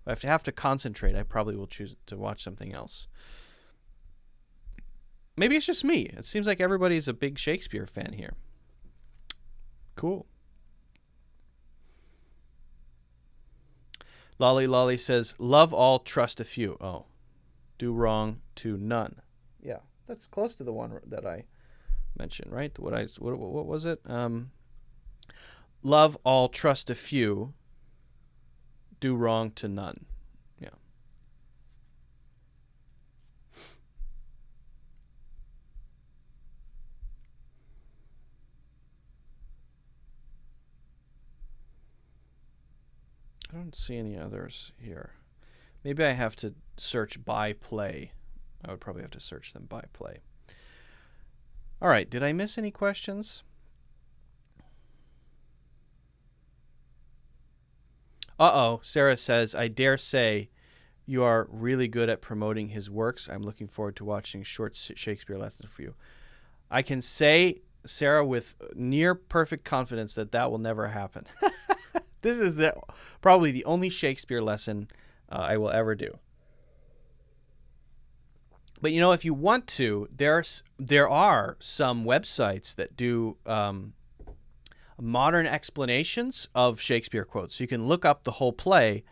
But if I have to concentrate, I probably will choose to watch something else. Maybe it's just me. It seems like everybody's a big Shakespeare fan here. Cool. Lolly says, love all, trust a few. Oh, do wrong to none. Yeah, that's close to the one that I mentioned, right? What was it? Love all, trust a few, do wrong to none. Yeah. I don't see any others here. Maybe I have to search by play. I would probably have to search them by play. All right, did I miss any questions? Uh-oh, Sarah says, I dare say you are really good at promoting his works. I'm looking forward to watching short Shakespeare lessons for you. I can say, Sarah, with near perfect confidence that will never happen. This is probably the only Shakespeare lesson I will ever do. But, you know, if you want to, there are some websites that do modern explanations of Shakespeare quotes. So you can look up the whole play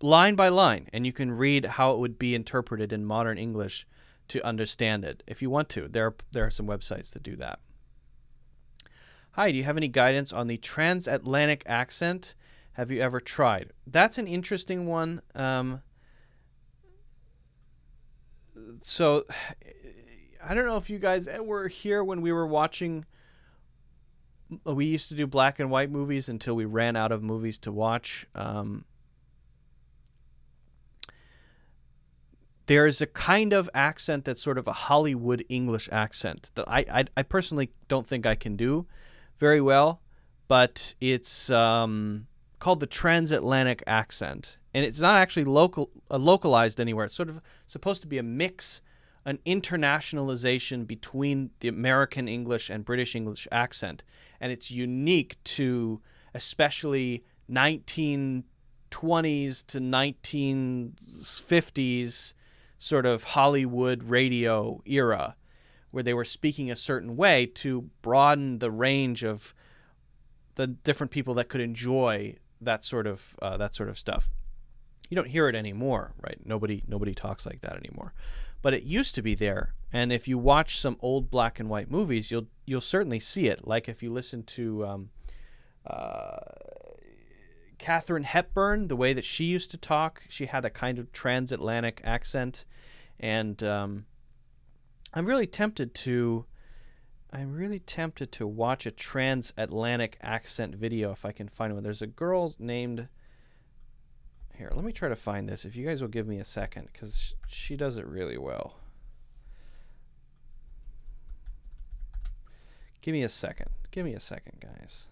line by line, and you can read how it would be interpreted in modern English to understand it. If you want to, there are some websites that do that. Hi, do you have any guidance on the transatlantic accent? Have you ever tried? That's an interesting one. So I don't know if you guys were here when we were watching. We used to do black and white movies until we ran out of movies to watch. There's a kind of accent that's sort of a Hollywood English accent that I personally don't think I can do very well, but it's called the Transatlantic accent, and it's not actually localized anywhere. It's sort of supposed to be a mix, an internationalization between the American English and British English accent, and it's unique to especially 1920s to 1950s sort of Hollywood radio era, where they were speaking a certain way to broaden the range of the different people that could enjoy that sort of stuff. You don't hear it anymore, right? Nobody talks like that anymore. But it used to be there, and if you watch some old black and white movies, you'll certainly see it. Like if you listen to Katharine Hepburn, the way that she used to talk, she had a kind of transatlantic accent, and I'm really tempted to watch a transatlantic accent video if I can find one. There's a girl named... Here, let me try to find this, if you guys will give me a second, because she does it really well. Give me a second. Give me a second, guys.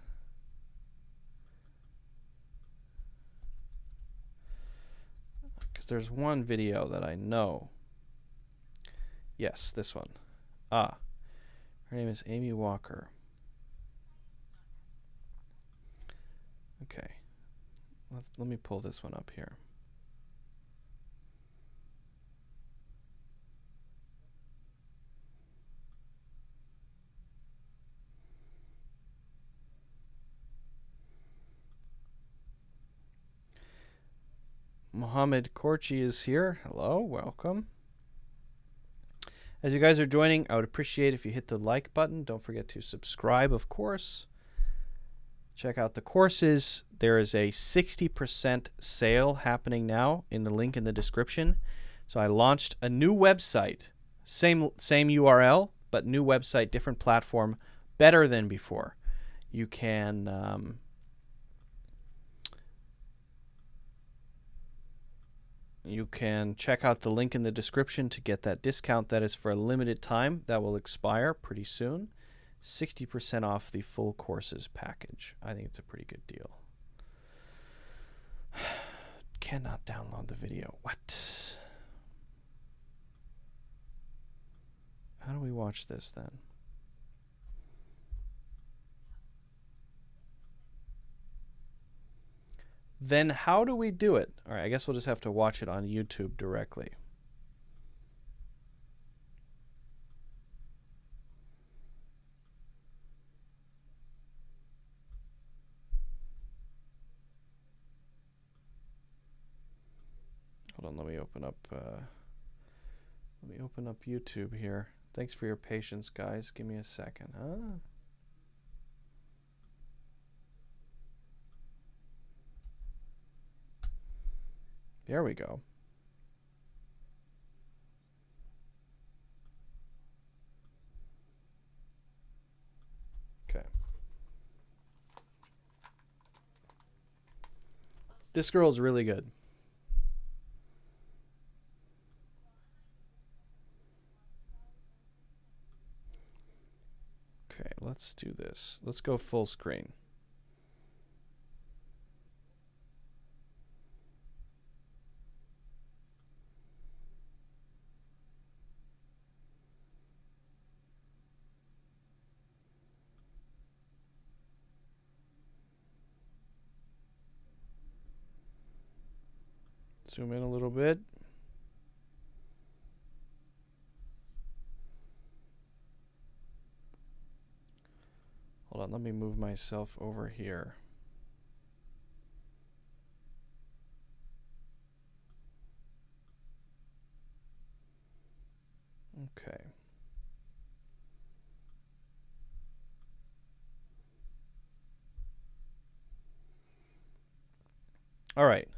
Because there's one video that I know. Yes, this one. Her name is Amy Walker. Okay. Let me pull this one up here. Mohammed Korchi is here. Hello, welcome. As you guys are joining, I would appreciate if you hit the like button. Don't forget to subscribe, of course. Check out the courses. There is a 60% sale happening now in the link in the description. So I launched a new website, same URL, but new website, different platform, better than before. You can check out the link in the description to get that discount. That is for a limited time. That will expire pretty soon. 60% off the full courses package. I think it's a pretty good deal. Cannot download the video. What? How do we watch this then? Then how do we do it? All right, I guess we'll just have to watch it on YouTube directly. Hold on, let me open up YouTube here. Thanks for your patience, guys. Give me a second. There we go. Okay. This girl's really good. Okay, let's do this. Let's go full screen. Zoom in a little bit. Hold on, let me move myself over here. Okay. All right.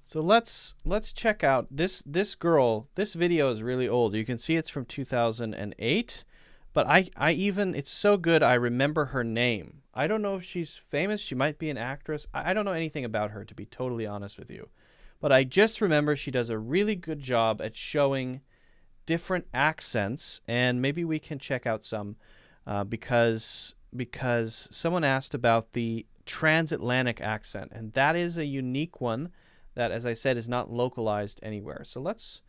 So let's check out this girl. This video is really old. You can see it's from 2008, but I even, it's so good I remember her name. I don't know if she's famous. She might be an actress. I don't know anything about her, to be totally honest with you. But I just remember she does a really good job at showing different accents, and maybe we can check out some because someone asked about the Transatlantic accent, and that is a unique one that, as I said, is not localized anywhere. So let's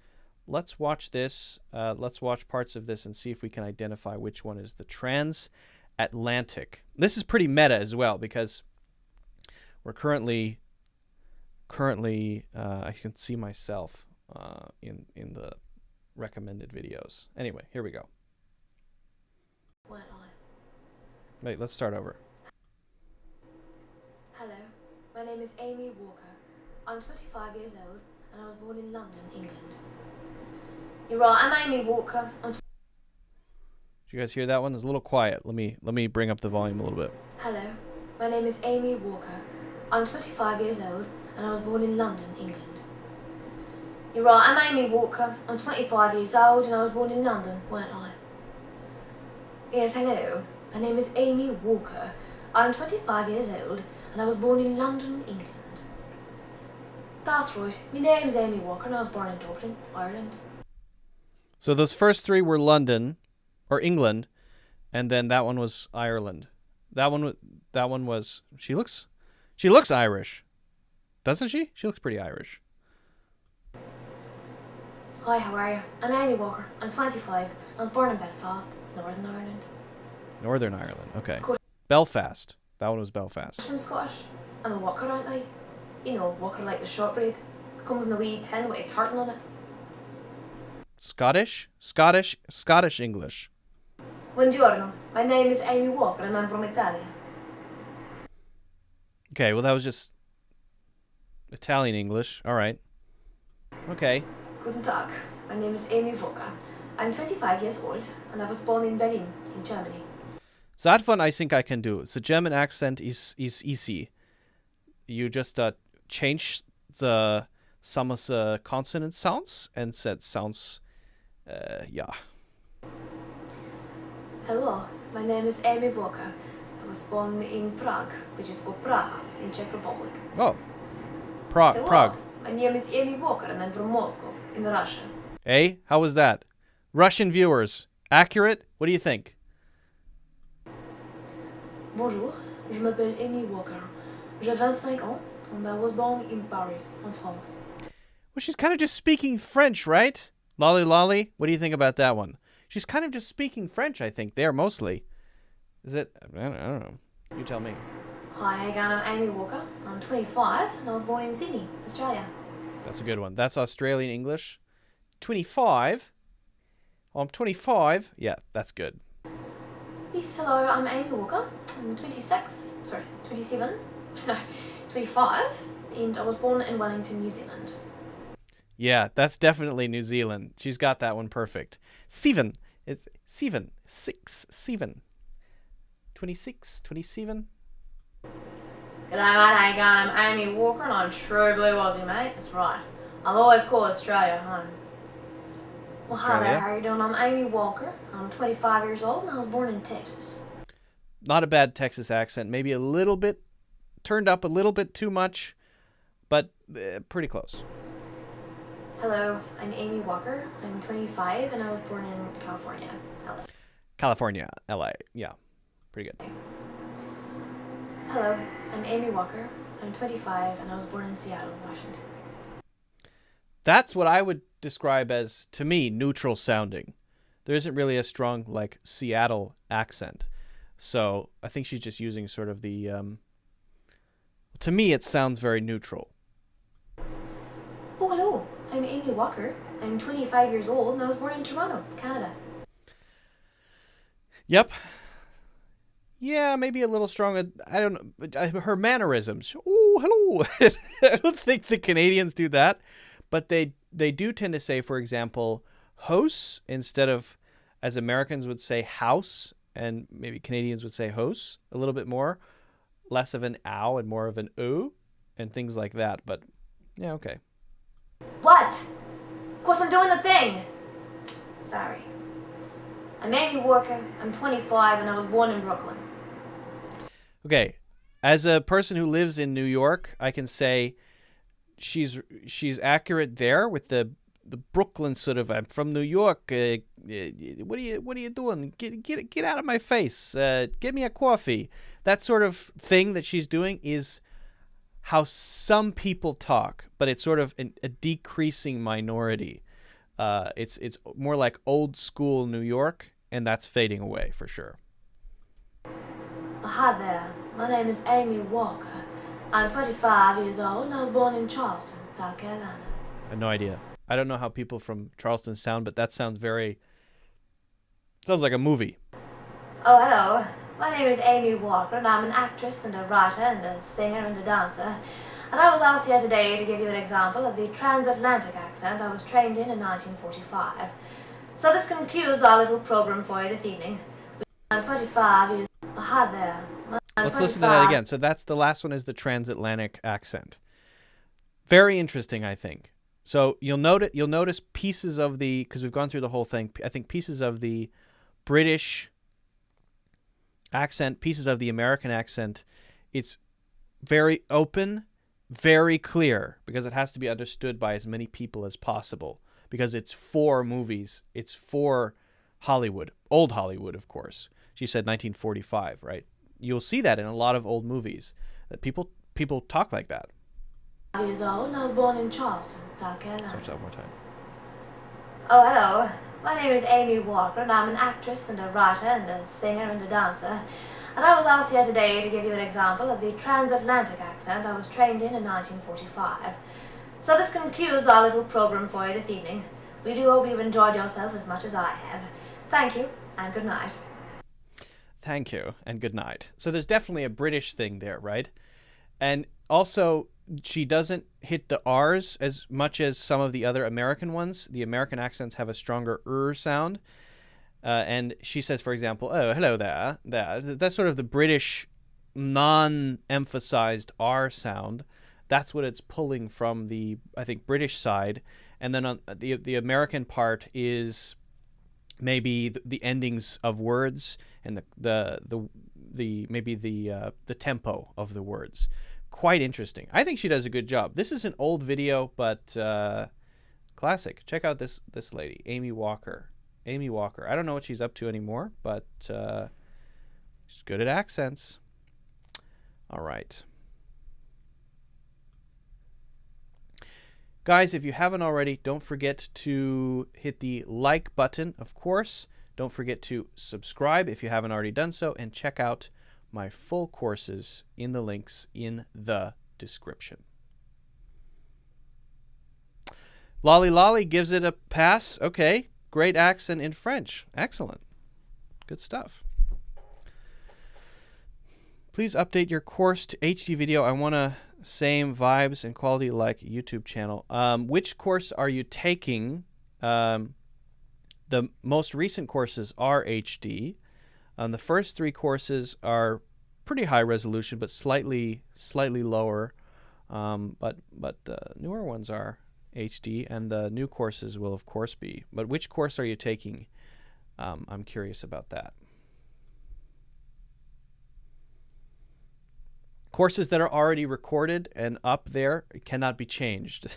watch this. Let's watch parts of this and see if we can identify which one is the Transatlantic. This is pretty meta as well, because we're currently I can see myself in the recommended videos. Anyway, here we go. Wait, let's start over. Hello, my name is Amy Walker. I'm 25 years old and I was born in London, England. You're right, I'm Amy Walker. Did you guys hear that one? It's a little quiet. Let me bring up the volume a little bit. Hello, my name is Amy Walker. I'm 25 years old and I was born in London, England. You're right, I'm Amy Walker. I'm 25 years old and I was born in London, weren't I? Yes, hello. My name is Amy Walker. I'm 25 years old and I was born in London, England. That's right. My name's Amy Walker and I was born in Dublin, Ireland. So those first three were London or England, and then that one was Ireland. That one was she looks Irish. Doesn't she? She looks pretty Irish. Hi, how are you? I'm Amy Walker. I'm 25. I was born in Belfast, Northern Ireland. Northern Ireland. Okay. Cool. Belfast. That one was Belfast. I'm Scottish. I'm a walker, aren't I? You know, walker like the shortbread. Comes in a wee tin with a tartan on it. Scottish English. Buongiorno. My name is Amy Walker and I'm from Italy. Okay, well that was just Italian English. All right. Okay. Guten Tag. My name is Amy Walker. I'm 25 years old and I was born in Berlin, in Germany. So that one I think I can do. The German accent is easy. You just change some of the consonant sounds and said sounds, yeah. Hello, my name is Amy Walker. I was born in Prague, which is called Praha, in Czech Republic. Oh, Hello, Prague. my name is Amy Walker and I'm from Moscow, in Russia. Hey, how was that? Russian viewers, accurate? What do you think? Bonjour, je m'appelle Amy Walker. J'ai 25 ans and I was born in Paris, in France. Well, she's kind of just speaking French, right? Lolly Lolly, what do you think about that one? She's kind of just speaking French, I think, there mostly. Is it? I don't know. You tell me. Hi again, I'm Amy Walker. I'm 25 and I was born in Sydney, Australia. That's a good one. That's Australian English. 25. Oh, I'm 25. Yeah, that's good. Yes, hello, I'm Amy Walker. I'm 27, no, 25, and I was born in Wellington, New Zealand. Yeah, that's definitely New Zealand. She's got that one perfect. Seven. It's 7. 6. 7. 26. 27. G'day mate, again, I'm Amy Walker and I'm true blue Aussie, mate. That's right. I'll always call Australia home. Well, Australia. hi there, how you doing? I'm Amy Walker. I'm 25 years old and I was born in Texas. Not a bad Texas accent. Maybe a little bit turned up a little bit too much, but pretty close. Hello, I'm Amy Walker. I'm 25 and I was born in California, LA. California, LA. Yeah, pretty good. Hello, I'm Amy Walker. I'm 25 and I was born in Seattle, Washington. That's what I would describe as, to me, neutral sounding. There isn't really a strong, like, Seattle accent. So I think she's just using sort of the, to me, it sounds very neutral. Oh, hello. I'm Amy Walker. I'm 25 years old and I was born in Toronto, Canada. Yep. Yeah, maybe a little stronger. I don't know. Her mannerisms. Oh, hello. I don't think the Canadians do that. But they do tend to say, for example, house instead of, as Americans would say, house, and maybe Canadians would say house a little bit more. Less of an ow and more of an oo and things like that. But, yeah, okay. What? Of course I'm doing the thing. Sorry. I'm Amy Walker. I'm 25 and I was born in Brooklyn. Okay. As a person who lives in New York, I can say she's accurate there with the Brooklyn sort of. I'm from New York. What are you doing? Get out of my face. Get me a coffee. That sort of thing that she's doing is how some people talk, but it's sort of a decreasing minority. It's more like old school New York, and that's fading away for sure. Hi there. My name is Amy Walker. I'm 25 years old and I was born in Charleston, South Carolina. I have no idea. I don't know how people from Charleston sound, but that sounds like a movie. Oh, hello. My name is Amy Walker and I'm an actress and a writer and a singer and a dancer. And I was asked here today to give you an example of the Transatlantic accent I was trained in 1945. So this concludes our little program for you this evening. I'm 25 years old. Hi there. Let's listen to that again. So that's the last one, is the transatlantic accent. Very interesting, I think. So you'll notice pieces of the, because we've gone through the whole thing, I think pieces of the British accent, pieces of the American accent. It's very open, very clear, because it has to be understood by as many people as possible, because it's for movies. It's for Hollywood, old Hollywood, of course. She said 1945, right? You'll see that in a lot of old movies, that people talk like that. 5 years old and I was born in Charleston, South Carolina. Start that one more time. Oh, hello. My name is Amy Walker and I'm an actress and a writer and a singer and a dancer. And I was asked here today to give you an example of the transatlantic accent I was trained in 1945. So this concludes our little program for you this evening. We do hope you've enjoyed yourself as much as I have. Thank you and good night. Thank you and good night. So there's definitely a British thing there, right? And also, she doesn't hit the R's as much as some of the other American ones. The American accents have a stronger sound. And she says, for example, oh, hello there. That's sort of the British non-emphasized R sound. That's what it's pulling from the, I think, British side. And then on the American part is maybe the endings of words and maybe the tempo of the words. Quite interesting. I think she does a good job. This is an old video, but classic. Check out this lady, Amy Walker. Amy Walker. I don't know what she's up to anymore, but she's good at accents. All right. Guys, if you haven't already, don't forget to hit the like button, of course. Don't forget to subscribe if you haven't already done so, and check out my full courses in the links in the description. Lolly Lolly gives it a pass. Okay, great accent in French. Excellent. Good stuff. Please update your course to HD video. I want to same vibes and quality like YouTube channel. Which course are you taking? The most recent courses are HD. The first three courses are pretty high resolution, but slightly lower. But the newer ones are HD, and the new courses will of course be. But which course are you taking? I'm curious about that. Courses that are already recorded and up there cannot be changed.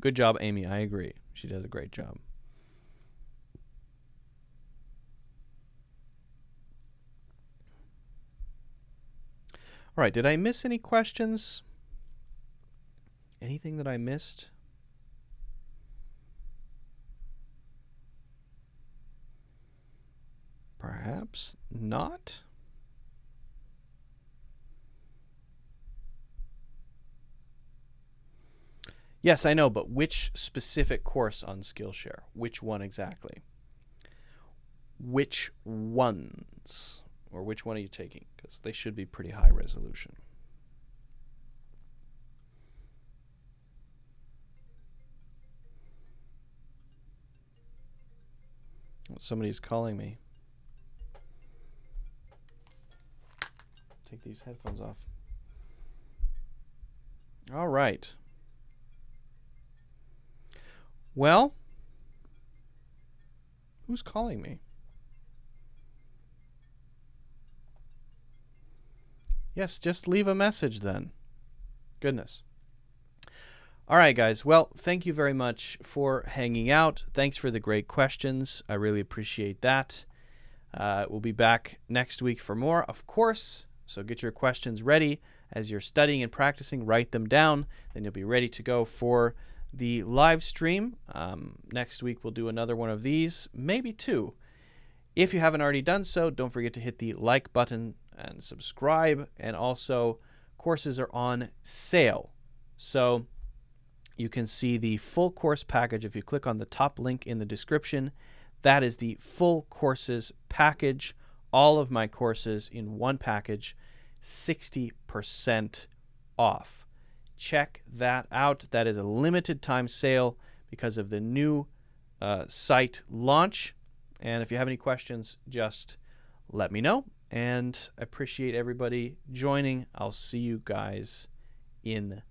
Good job, Amy. I agree. She does a great job. All right. Did I miss any questions? Anything that I missed? Perhaps not. Yes, I know, but which specific course on Skillshare? Which one exactly? Which ones? Or which one are you taking? Because they should be pretty high resolution. Somebody's calling me. Take these headphones off. All right. Well, who's calling me? Yes, just leave a message then. Goodness. All right, guys. Well, thank you very much for hanging out. Thanks for the great questions. I really appreciate that. We'll be back next week for more, of course. So get your questions ready as you're studying and practicing. Write them down. Then you'll be ready to go for the live stream. Next week, we'll do another one of these, maybe two. If you haven't already done so, don't forget to hit the like button and subscribe. And also, courses are on sale. So you can see the full course package if you click on the top link in the description. That is the full courses package. All of my courses in one package, 60% off. Check that out. That is a limited time sale because of the new site launch. And if you have any questions, just let me know. And I appreciate everybody joining. I'll see you guys in